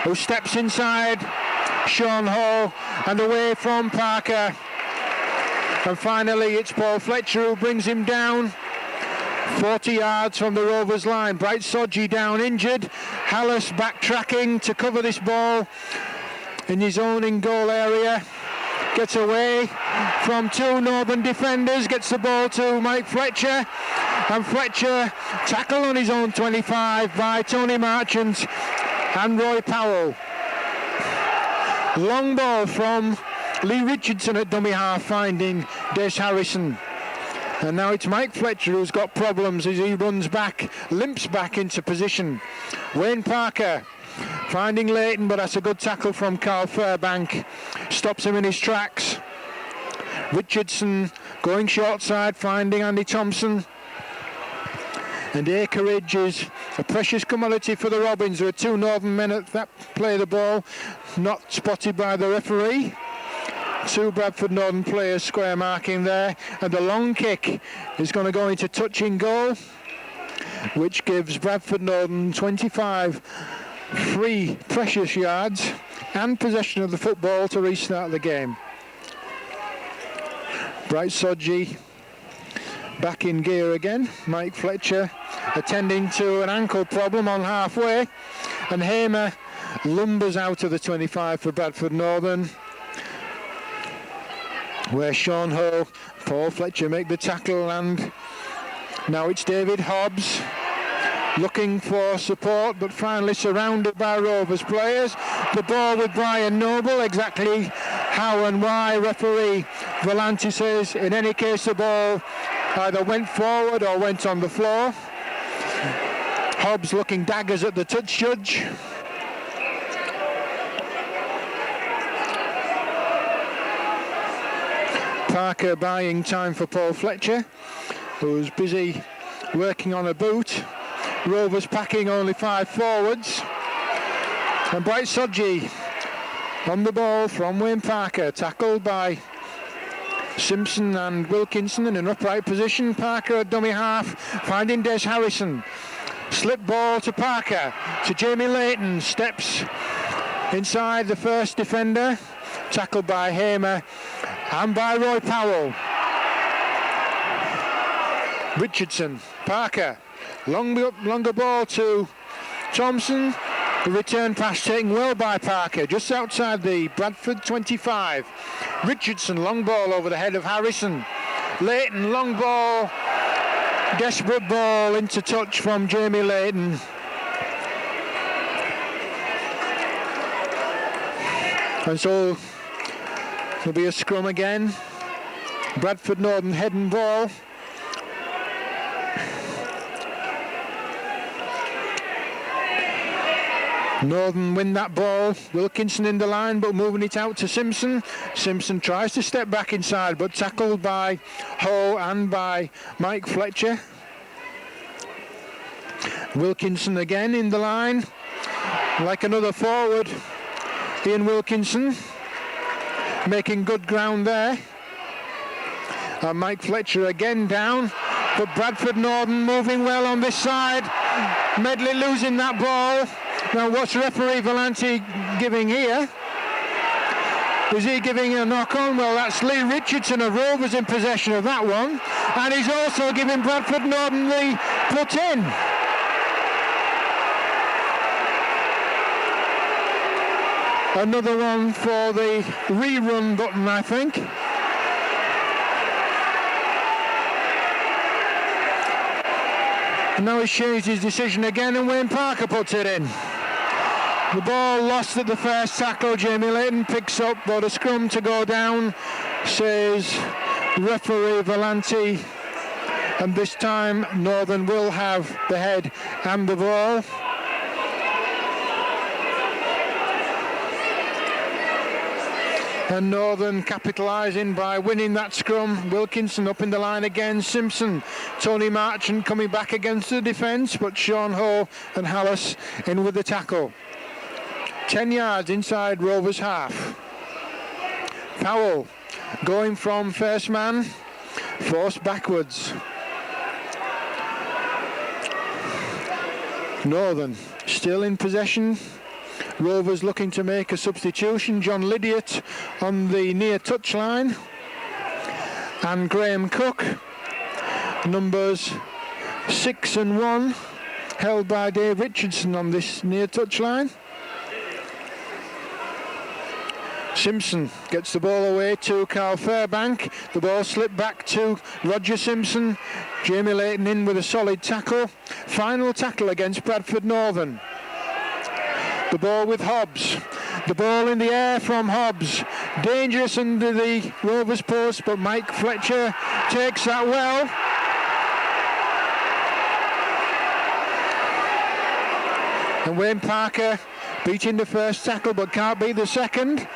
who steps inside. Sean Hall, and away from Parker. And finally, it's Paul Fletcher who brings him down. 40 yards from the Rovers line. Bright Sodji down injured. Hallis backtracking to cover this ball in his own in-goal area. Gets away from two Northern defenders. Gets the ball to Mike Fletcher. And Fletcher tackle on his own 25 by Tony Marchant and Roy Powell. Long ball from Lee Richardson at dummy half, finding Des Harrison. And now it's Mike Fletcher who's got problems as he runs back, limps back into position. Wayne Parker finding Leighton, but that's a good tackle from Carl Fairbank. Stops him in his tracks. Richardson going short side, finding Andy Thompson. And Akeridge is a precious commodity for the Robins. There are two Northern men at that play the ball, not spotted by the referee. Two Bradford Northern players square marking there, and the long kick is going to go into touching goal, which gives Bradford Northern 25 free precious yards and possession of the football to restart the game. Bright Sodji back in gear again. Mike Fletcher attending to an ankle problem on halfway, and Hamer lumbers out of the 25 for Bradford Northern, where Sean Ho, Paul Fletcher make the tackle, and now it's David Hobbs looking for support, but finally surrounded by Rovers players. The ball with Brian Noble, exactly how and why referee Volanti says in any case the ball either went forward or went on the floor. Hobbs looking daggers at the touch judge. Parker buying time for Paul Fletcher, who's busy working on a boot. Rovers packing only 5 forwards. And Bright Sodji on the ball from Wayne Parker, tackled by Simpson and Wilkinson in an upright position. Parker at dummy half, finding Des Harrison. Slip ball to Parker, to Jamie Leighton, steps inside the first defender, tackled by Hamer and by Roy Powell. Richardson, Parker, longer ball to Thompson. The return pass taken well by Parker, just outside the Bradford 25. Richardson, long ball over the head of Harrison. Leighton, long ball, desperate ball into touch from Jamie Leighton. And so there'll be a scrum again. Bradford Northern heading ball. Northern win that ball. Wilkinson in the line, but moving it out to Simpson. Simpson tries to step back inside, but tackled by Ho and by Mike Fletcher. Wilkinson again in the line, like another forward. Ian Wilkinson making good ground there. And Mike Fletcher again down, but Bradford Northern moving well on this side. Medley losing that ball. Now what's referee Volanti giving here? Is he giving a knock on? Well, that's Lee Richardson of Rovers in possession of that one. And he's also giving Bradford Northern the put in. Another one for the rerun button, I think. And now he's changed his decision again, and Wayne Parker puts it in. The ball lost at the first tackle. Jamie Leighton picks up, but a scrum to go down, says referee Volanti. And this time Northern will have the head and the ball. And Northern capitalising by winning that scrum. Wilkinson up in the line again. Simpson, Tony Marchant coming back against the defence, but Sean Ho and Hallis in with the tackle. 10 yards inside Rovers half. Powell going from first man, forced backwards. Northern still in possession. Rovers looking to make a substitution. John Lydiot on the near touchline, and Graham Cook, numbers 6 and 1, held by Dave Richardson on this near touchline. Simpson gets the ball away to Carl Fairbank. The ball slipped back to Roger Simpson. Jamie Leighton in with a solid tackle. Final tackle against Bradford Northern. The ball with Hobbs. The ball in the air from Hobbs. Dangerous under the Rovers post, but Mike Fletcher takes that well. And Wayne Parker beating the first tackle, but can't beat the second.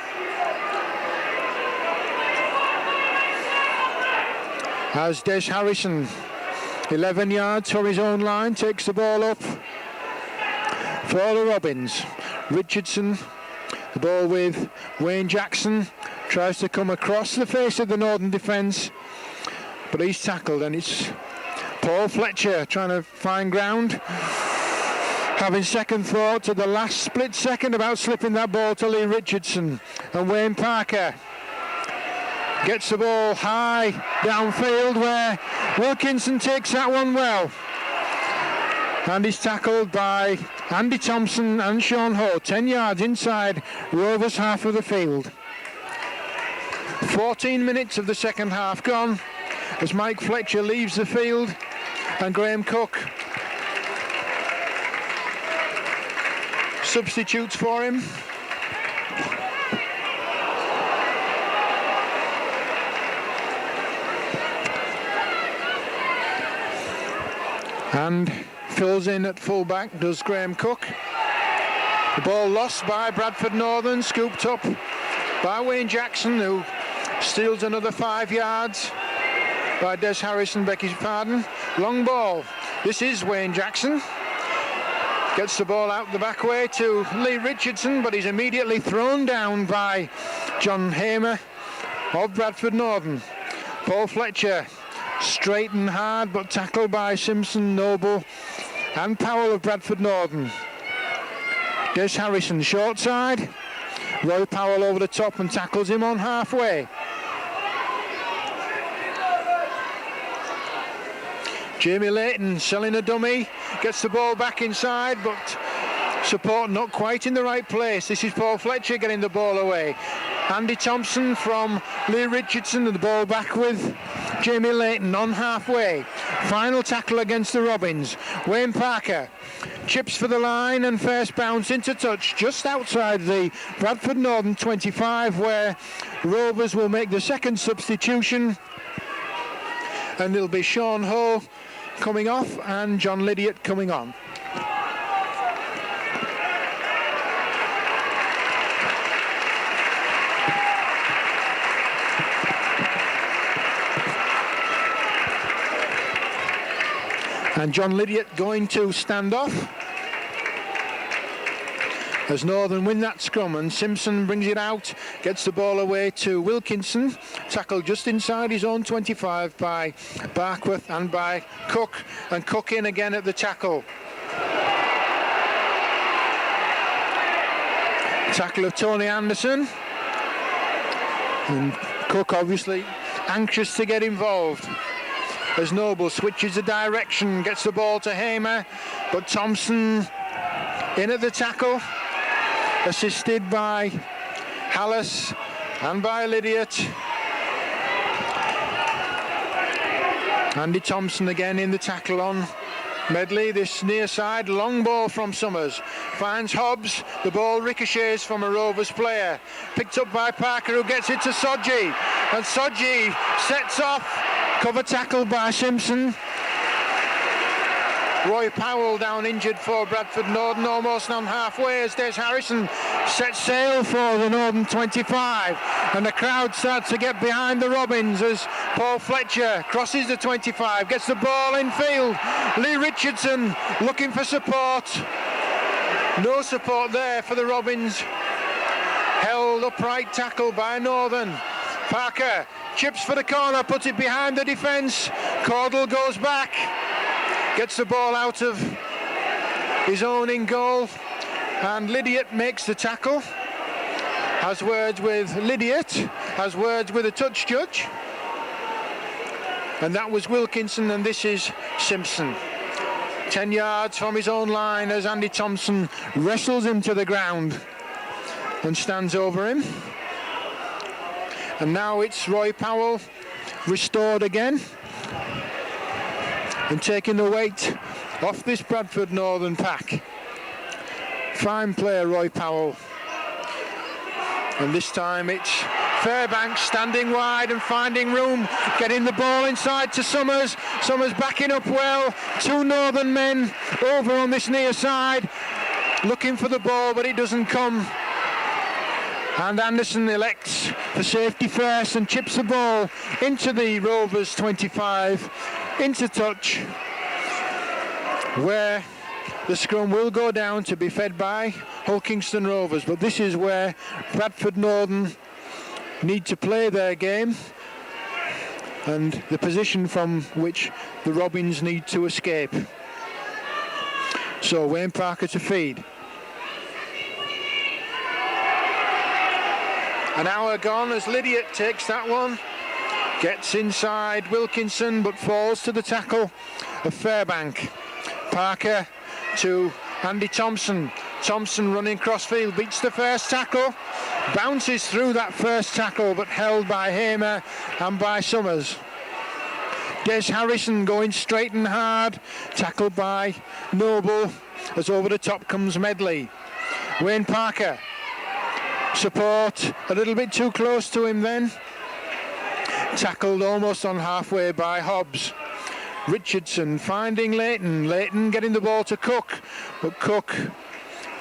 As Des Harrison, 11 yards from his own line, takes the ball up for the Robins. Richardson, the ball with Wayne Jackson, tries to come across the face of the Northern defence, but he's tackled, and it's Paul Fletcher trying to find ground, having second thought to the last split second about slipping that ball to Lee Richardson. And Wayne Parker gets the ball high downfield, where Wilkinson takes that one well. And he's tackled by Andy Thompson and Sean Ho, 10 yards inside Rovers' half of the field. 14 minutes of the second half gone as Mike Fletcher leaves the field and Graham Cook substitutes for him. And fills in at fullback does Graham Cook. The ball lost by Bradford Northern, scooped up by Wayne Jackson, who steals another 5 yards by Des Harrison, begs his pardon. Long ball. This is Wayne Jackson. Gets the ball out the back way to Lee Richardson, but he's immediately thrown down by John Hamer of Bradford Northern. Paul Fletcher, straight and hard, but tackled by Simpson, Noble and Powell of Bradford Northern. Des Harrison short side. Roy Powell over the top and tackles him on halfway. Jamie Layton selling a dummy, gets the ball back inside, but support not quite in the right place. This is Paul Fletcher getting the ball away. Andy Thompson from Lee Richardson, and the ball back with Jamie Layton on halfway. Final tackle against the Robins. Wayne Parker chips for the line and first bounce into touch just outside the Bradford Northern 25, where Rovers will make the second substitution, and it'll be Sean Ho coming off and John Lydiot coming on. And John Lydiot going to stand off as Northern win that scrum, and Simpson brings it out, gets the ball away to Wilkinson, tackled just inside his own 25 by Barkworth and by Cook, and Cook in again at the tackle. Tackle of Tony Anderson, and Cook obviously anxious to get involved as Noble switches the direction, gets the ball to Hamer, but Thompson in at the tackle, assisted by Hallis and by Lydiot. Andy Thompson again in the tackle on Medley. This near side, long ball from Summers, finds Hobbs, the ball ricochets from a Rovers player, picked up by Parker, who gets it to Sodji, and Sodji sets off, cover tackle by Simpson. Roy Powell down injured for Bradford Northern, almost on halfway as Des Harrison sets sail for the Northern 25, and the crowd starts to get behind the Robins as Paul Fletcher crosses the 25, gets the ball in field. Lee Richardson looking for support, no support there for the Robins. Held upright tackle by Northern. Parker chips for the corner, puts it behind the defence. Caudle goes back, gets the ball out of his own in goal, and Lydiot makes the tackle. Has words with Lydiot, has words with a touch judge, and that was Wilkinson, and this is Simpson. 10 yards from his own line as Andy Thompson wrestles him to the ground and stands over him. And now it's Roy Powell restored again and taking the weight off this Bradford Northern pack. Fine player, Roy Powell, And this time it's Fairbanks standing wide and finding room, getting the ball inside to Summers. Summers backing up well. Two Northern men over on this near side, looking for the ball, but it doesn't come. And Anderson elects for safety first and chips the ball into the Rovers 25, into touch, where the scrum will go down to be fed by Hulkingston Rovers. But this is where Bradford Northern need to play their game, and the position from which the Robins need to escape. So Wayne Parker to feed. An hour gone as Lydiot takes that one, gets inside Wilkinson but falls to the tackle of Fairbank. Parker to Andy Thompson. Thompson running crossfield, beats the first tackle, bounces through that first tackle but held by Hamer and by Summers. Des Harrison going straight and hard, tackled by Noble as over the top comes Medley. Wayne Parker, support a little bit too close to him then, tackled almost on halfway by Hobbs. Richardson finding Leighton. Leighton getting the ball to Cook, but Cook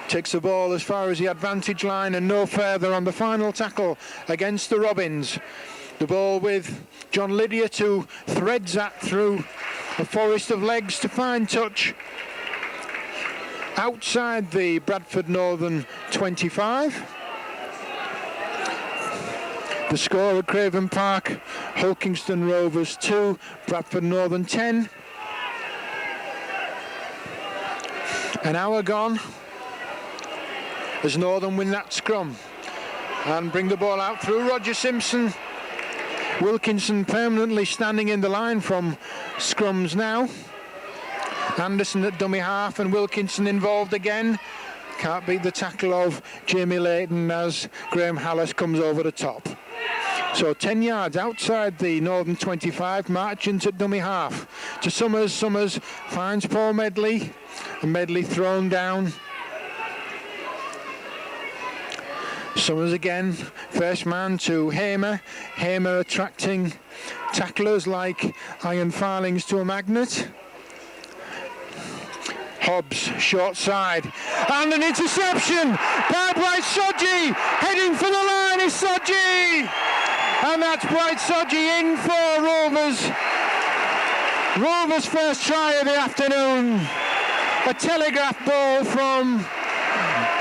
takes the ball as far as the advantage line and no further on the final tackle against the Robins. The ball with John Lydiot, who threads that through a forest of legs to find touch outside the Bradford Northern 25. The score at Craven Park, Hulkingston Rovers 2, Bradford Northern 10. An hour gone as Northern win that scrum and bring the ball out through Roger Simpson. Wilkinson permanently standing in the line from scrums now. Anderson at dummy half and Wilkinson involved again. Can't beat the tackle of Jamie Leighton as Graham Hallis comes over the top. So 10 yards outside the Northern 25, Marchant at dummy half to Summers. Summers finds Paul Medley, and Medley thrown down. Summers again, first man to Hamer. Hamer attracting tacklers like iron filings to a magnet. Hobbs, short side, and an interception by Bright Sodgy. Heading for the line is Sodgy, and that's Bright Sodgy in for Rovers. Rovers' first try of the afternoon. A telegraph ball from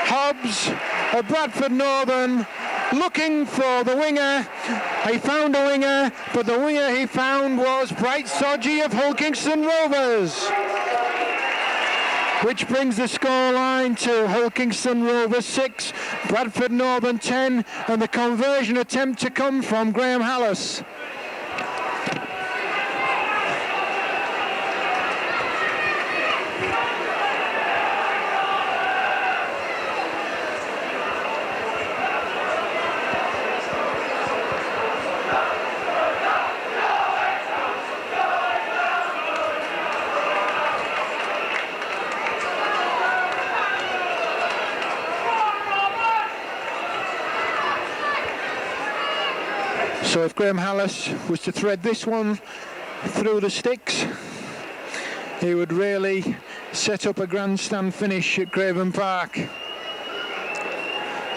Hobbs at Bradford Northern, looking for the winger. He found a winger, but the winger he found was Bright Sodgy of Hulkingston Rovers, which brings the scoreline to Hulkingston Rovers 6, Bradford Northern 10, and the conversion attempt to come from Graham Hallis. So if Graham Hallis was to thread this one through the sticks, he would really set up a grandstand finish at Craven Park.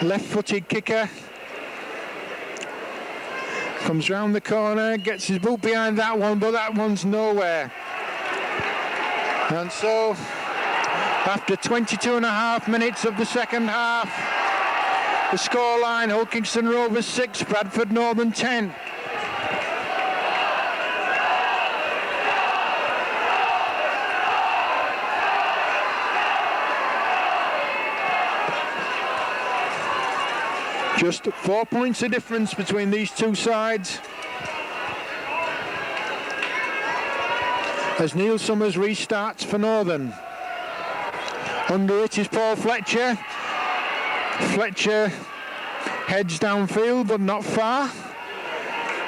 Left-footed kicker. Comes round the corner, gets his boot behind that one, but that one's nowhere. And so, after 22 and a half minutes of the second half, the scoreline, Hulkingston Rovers 6, Bradford Northern 10. Just 4 points of difference between these two sides. As Neil Summers restarts for Northern. Under it is Paul Fletcher. Fletcher heads downfield but not far,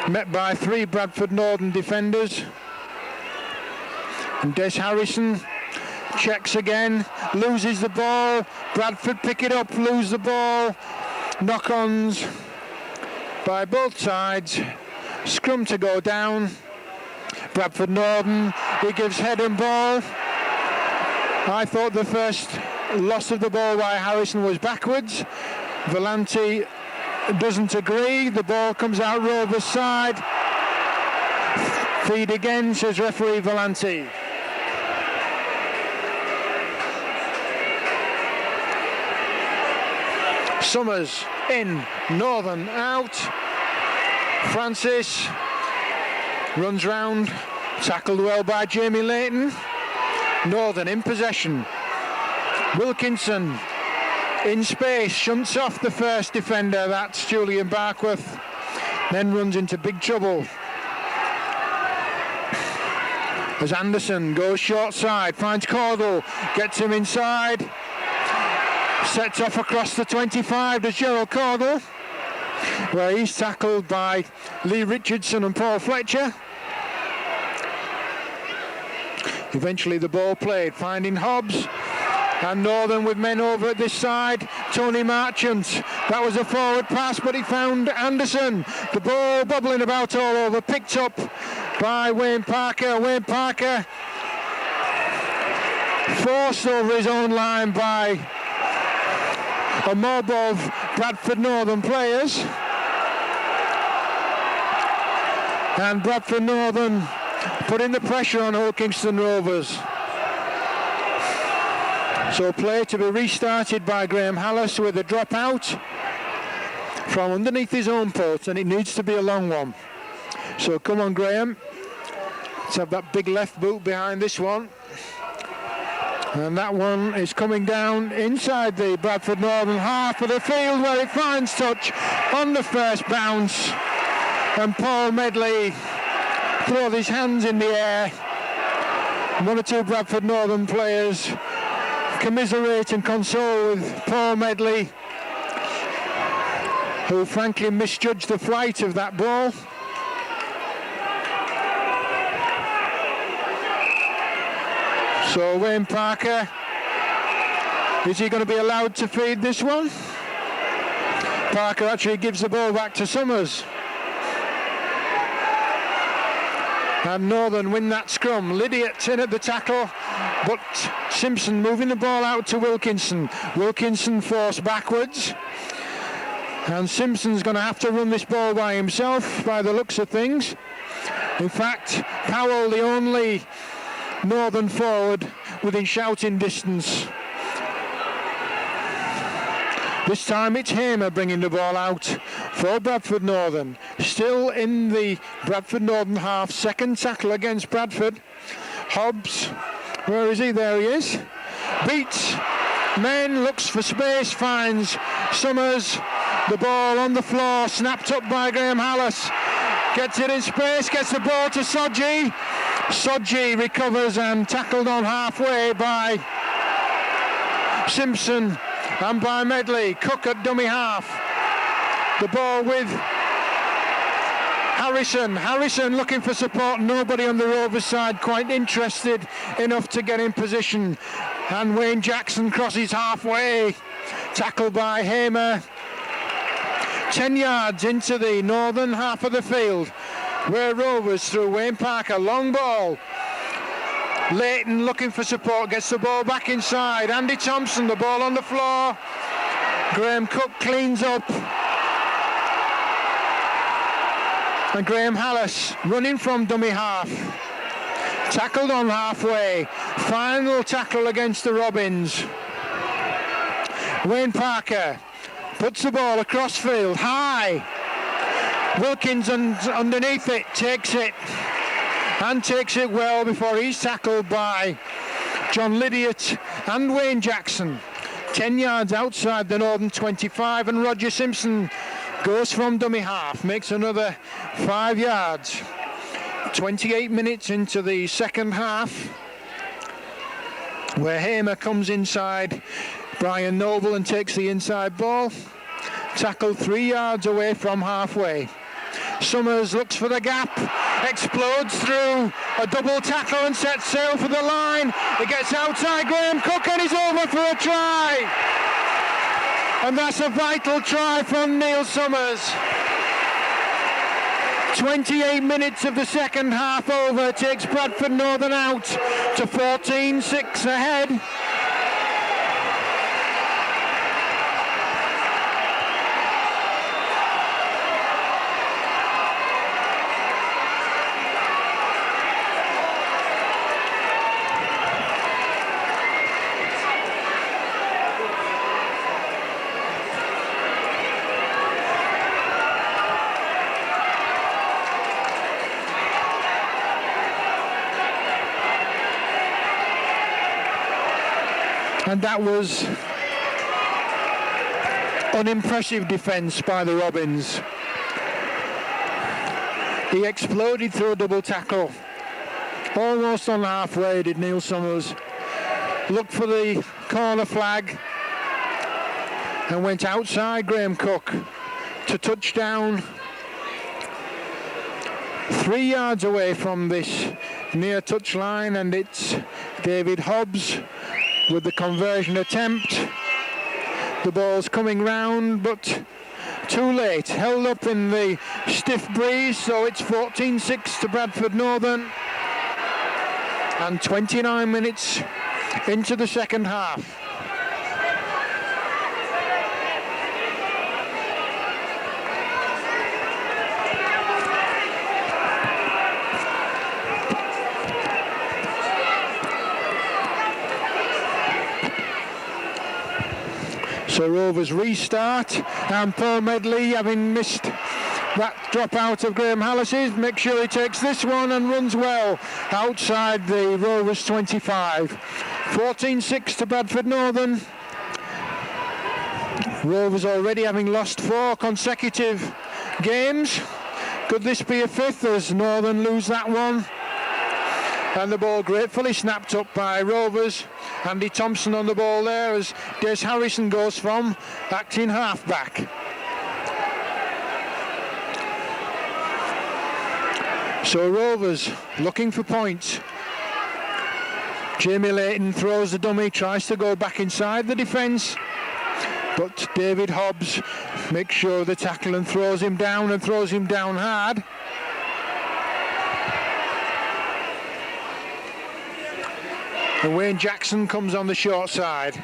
met by three Bradford Northern defenders, and Des Harrison checks again, loses the ball. Bradford pick it up, lose the ball, knock-ons by both sides. Scrum to go down. Bradford Northern, he gives head and ball. I thought the first loss of the ball by Harrison was backwards. Volante doesn't agree. The ball comes out Rovers side. Feed again, says referee Volante. Summers in, Northern out. Francis runs round, tackled well by Jamie Layton. Northern in possession. Wilkinson in space, shunts off the first defender, that's Julian Barkworth, then runs into big trouble as Anderson goes short side, finds Caudle, gets him inside, sets off across the 25, does Gerald Caudle, where he's tackled by Lee Richardson and Paul Fletcher. Eventually the ball played, finding Hobbs, and Northern with men over at this side. Tony Marchant, that was a forward pass, but he found Anderson. The ball bubbling about all over, picked up by Wayne Parker. Wayne Parker forced over his own line by a mob of Bradford Northern players. And Bradford Northern putting the pressure on Hull Kingston Rovers. So play to be restarted by Graham Hallis with a drop out from underneath his own post, and it needs to be a long one. So come on, Graham. Let's have that big left boot behind this one. And that one is coming down inside the Bradford Northern half of the field, where it finds touch on the first bounce. And Paul Medley throws his hands in the air. One or two Bradford Northern players commiserate and console with Paul Medley, who frankly misjudged the flight of that ball. So Wayne Parker, is he going to be allowed to feed this one? Parker actually gives the ball back to Summers. And Northern win that scrum. Lydiot in at the tackle, but Simpson moving the ball out to Wilkinson. Wilkinson forced backwards, and Simpson's going to have to run this ball by himself by the looks of things. In fact, Powell, the only Northern forward within shouting distance. This time it's Hamer bringing the ball out for Bradford Northern. Still in the Bradford Northern half. Second tackle against Bradford. Hobbs, where is he? There he is. Beats men, looks for space, finds Summers. The ball on the floor, snapped up by Graham Hallis. Gets it in space, gets the ball to Sodji. Sodji recovers and tackled on halfway by Simpson and by Medley. Cook at dummy half. The ball with Harrison. Harrison looking for support. Nobody on the Rovers side quite interested enough to get in position. And Wayne Jackson crosses halfway. Tackled by Hamer. 10 yards into the northern half of the field, where Rovers through Wayne Parker. Long ball. Layton looking for support, gets the ball back inside. Andy Thompson, the ball on the floor. Graham Cook cleans up. And Graham Hallis running from dummy half. Tackled on halfway. Final tackle against the Robins. Wayne Parker puts the ball across field, high. Wilkins underneath it, takes it. And takes it well before he's tackled by John Lydiot and Wayne Jackson. 10 yards outside the Northern 25, and Roger Simpson goes from dummy half, makes another 5 yards. 28 minutes into the second half, where Hamer comes inside Brian Noble and takes the inside ball. Tackled 3 yards away from halfway. Summers looks for the gap, explodes through a double tackle and sets sail for the line. It gets outside Graham Cook and he's over for a try. And that's a vital try from Neil Summers. 28 minutes of the second half over, takes Bradford Northern out to 14-6 ahead. And that was unimpressive defence by the Robins. He exploded through a double tackle. Almost on halfway did Neil Summers. Looked for the corner flag and went outside Graham Cook to touchdown. 3 yards away from this near touchline, and it's David Hobbs with the conversion attempt. The ball's coming round, but too late. Held up in the stiff breeze, so it's 14-6 to Bradford Northern. And 29 minutes into the second half. So Rovers restart, and Paul Medley, having missed that drop out of Graham Hallis's, make sure he takes this one and runs well outside the Rovers 25. 14-6 to Bradford Northern. Rovers already having lost 4 consecutive games. Could this be a fifth as Northern lose that one? And the ball gratefully snapped up by Rovers. Andy Thompson on the ball there as Des Harrison goes from acting half-back. So Rovers looking for points. Jamie Layton throws the dummy, tries to go back inside the defence, but David Hobbs makes sure of the tackle and throws him down hard. And Wayne Jackson comes on the short side.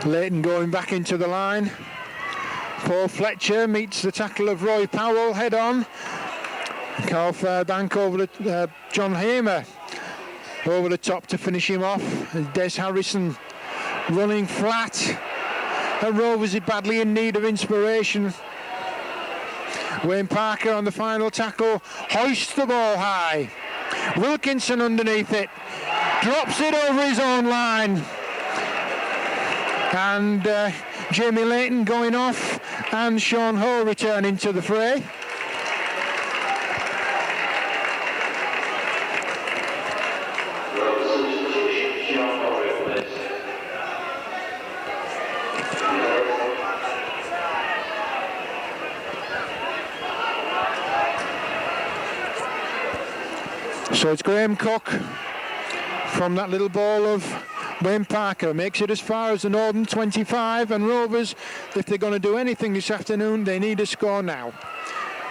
Layton going back into the line. Paul Fletcher meets the tackle of Roy Powell head on. Carl Fairbank over to John Hamer over the top to finish him off. And Des Harrison running flat. And Rovers is badly in need of inspiration. Wayne Parker on the final tackle hoists the ball high. Wilkinson underneath it, drops it over his own line, and Jamie Layton going off, and Sean Ho returning to the fray. So it's Graham Cook from that little ball of Wayne Parker, makes it as far as the Northern 25, and Rovers, if they're going to do anything this afternoon, they need a score now.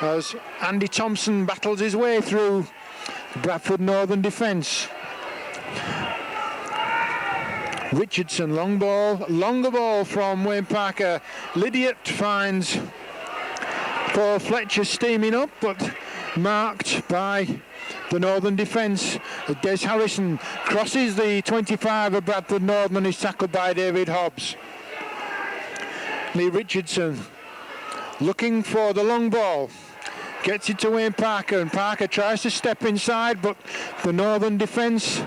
As Andy Thompson battles his way through the Bradford Northern defence. Richardson, longer ball from Wayne Parker. Lydiot finds Paul Fletcher steaming up, but marked by the Northern defence. Des Harrison crosses the 25 of Bradford Northern and is tackled by David Hobbs. Lee Richardson looking for the long ball, gets it to Wayne Parker, and Parker tries to step inside, but the Northern defence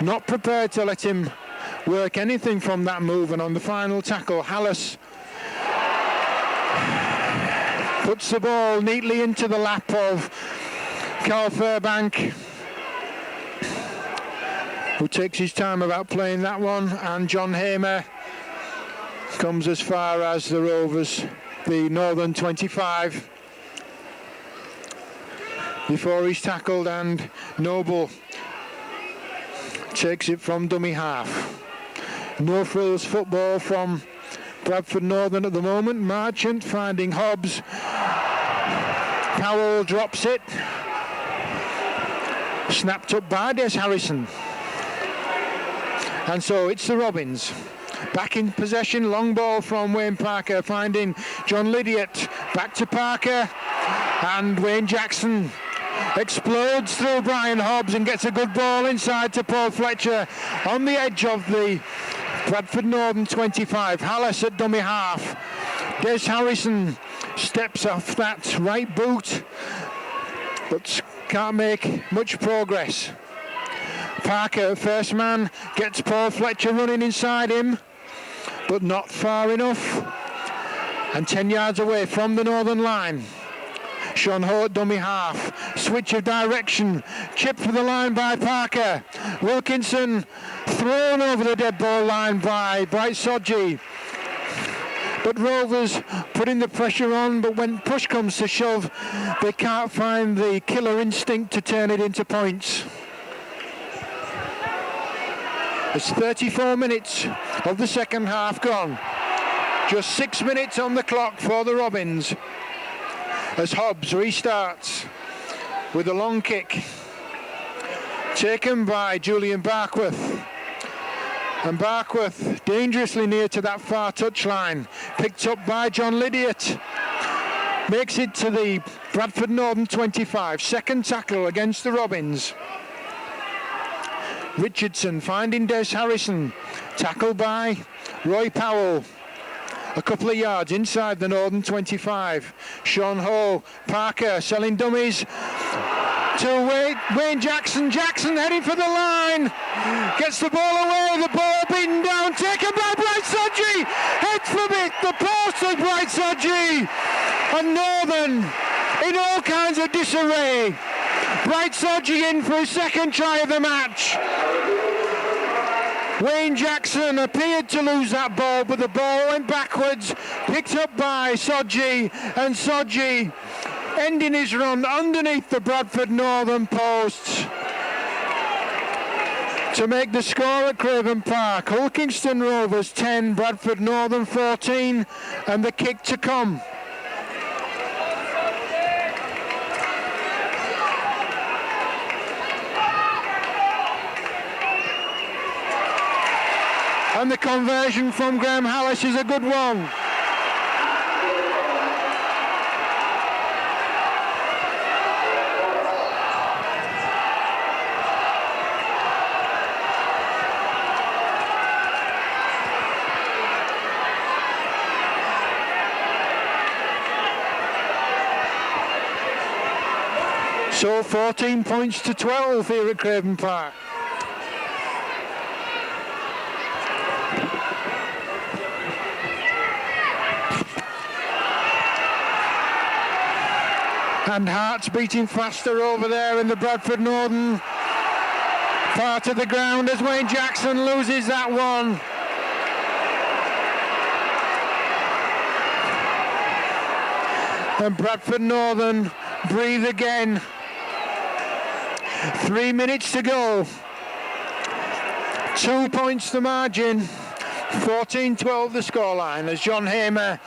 not prepared to let him work anything from that move. And on the final tackle, Hallis puts the ball neatly into the lap of Carl Fairbank, who takes his time about playing that one, and John Hamer comes as far as the Rovers, the Northern 25, before he's tackled, and Noble takes it from dummy half. No frills football from Bradford Northern at the moment. Marchant finding Hobbs. Powell drops it. Snapped up by Des Harrison. And so it's the Robins. Back in possession, long ball from Wayne Parker, finding John Lydiot. Back to Parker, and Wayne Jackson explodes through Brian Hobbs and gets a good ball inside to Paul Fletcher on the edge of the Bradford Northern 25. Hallis at dummy half. Des Harrison steps off that right boot, but can't make much progress. Parker, first man, gets Paul Fletcher running inside him, but not far enough, and 10 yards away from the Northern line. Sean Ho at dummy half, switch of direction, chip for the line by Parker. Wilkinson thrown over the dead ball line by Bright Sodgy. But Rovers putting the pressure on, but when push comes to shove, they can't find the killer instinct to turn it into points. It's 34 minutes of the second half gone. Just 6 minutes on the clock for the Robins as Hobbs restarts with a long kick taken by Julian Barkworth. And Barkworth dangerously near to that far touchline, picked up by John Lydiot. Makes it to the Bradford Northern 25. Second tackle against the Robins. Richardson finding Des Harrison. Tackle by Roy Powell. A couple of yards inside the Northern 25. Sean Ho, Parker selling dummies to Wayne Jackson. Jackson heading for the line. Gets the ball away. The ball beaten down. Taken by Bright Sodgy. Heads from it. The post of Bright Sodgy. And Northern in all kinds of disarray. Bright Sodgy in for his second try of the match. Wayne Jackson appeared to lose that ball, but the ball went backwards, picked up by Sodgy, and Sodgy ending his run underneath the Bradford Northern posts to make the score at Craven Park. Hulkingston Rovers 10, Bradford Northern 14, and the kick to come. And the conversion from Graham Hallis is a good one. So 14 points to 12 here at Craven Park. And hearts beating faster over there in the Bradford Northern part of the ground as Wayne Jackson loses that one. And Bradford Northern breathe again. 3 minutes to go. 2 points the margin. 14-12 the scoreline as John Hamer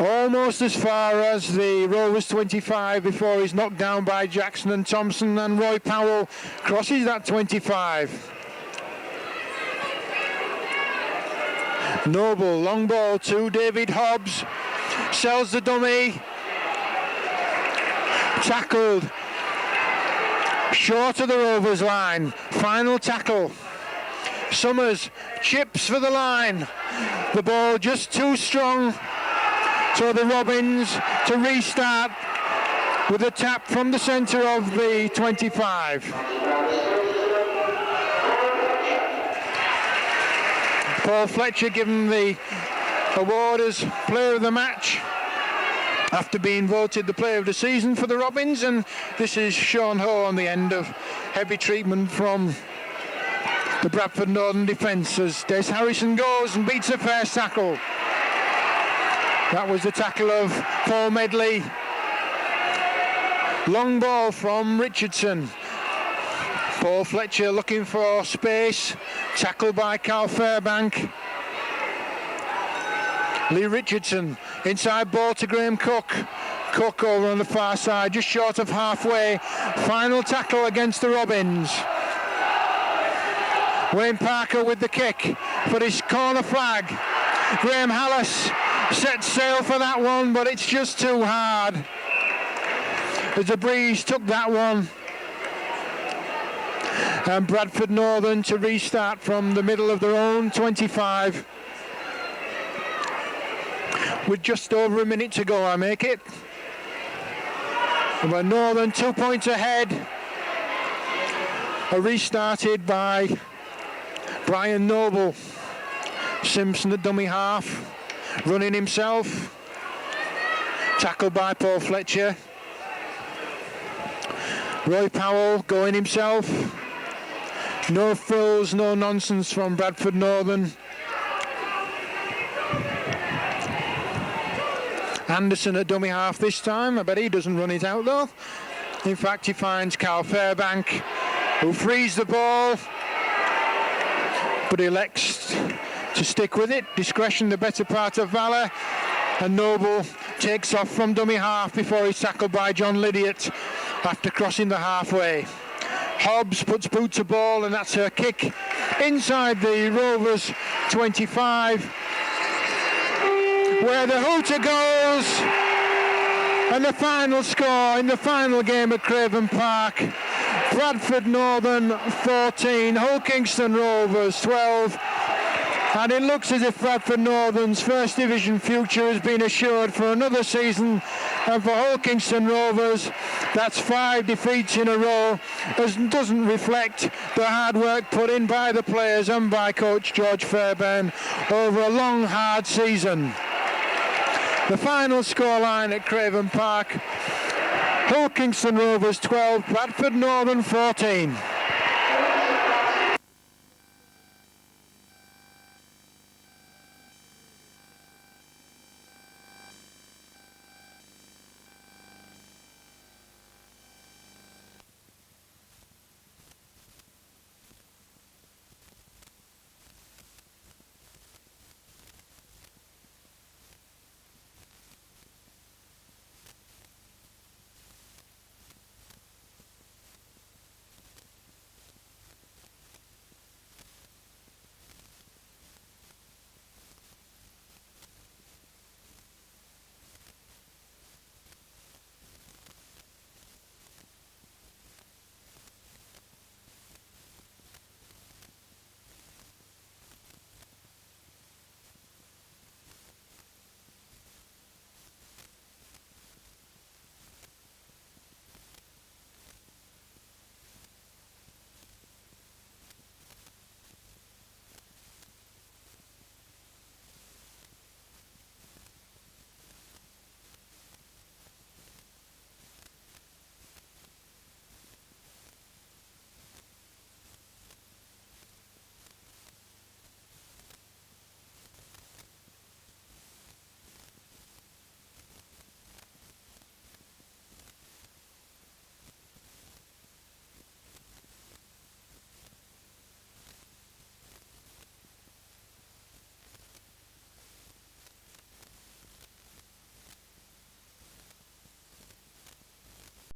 almost as far as the Rovers 25 before he's knocked down by Jackson and Thompson, and Roy Powell crosses that 25. Noble, long ball to David Hobbs, sells the dummy, tackled short of the Rovers line, final tackle. Summers chips for the line, the ball just too strong. So the Robins to restart with a tap from the centre of the 25. Paul Fletcher given the award as player of the match after being voted the player of the season for the Robins, and this is Sean Ho on the end of heavy treatment from the Bradford Northern defence as Des Harrison goes and beats a first tackle. That was the tackle of Paul Medley. Long ball from Richardson. Paul Fletcher looking for space, tackled by Carl Fairbank. Lee Richardson, inside ball to Graham Cook. Cook over on the far side, just short of halfway. Final tackle against the Robins. Wayne Parker with the kick for his corner flag. Graham Hallis sets sail for that one, but it's just too hard. As the breeze took that one. And Bradford Northern to restart from the middle of their own 25. With just over a minute to go, I make it. And we're Northern 2 points ahead. Are restarted by Brian Noble. Simpson at dummy half, running himself. Tackled by Paul Fletcher. Roy Powell going himself. No frills, no nonsense from Bradford Northern. Anderson at dummy half this time. I bet he doesn't run it out though. In fact, he finds Carl Fairbank, who frees the ball, but elects to stick with it. Discretion the better part of valour. And Noble takes off from dummy half before he's tackled by John Lydiot after crossing the halfway. Hobbs puts boot to ball, and that's her kick inside the Rovers 25. Where the hooter goes, and the final score in the final game at Craven Park: Bradford Northern 14, Hull Kingston Rovers 12. And it looks as if Bradford Northern's First Division future has been assured for another season. And for Hull Kingston Rovers, that's 5 defeats in a row, as doesn't reflect the hard work put in by the players and by coach George Fairbairn over a long, hard season. The final scoreline at Craven Park: Hull Kingston Rovers 12, Bradford Northern 14.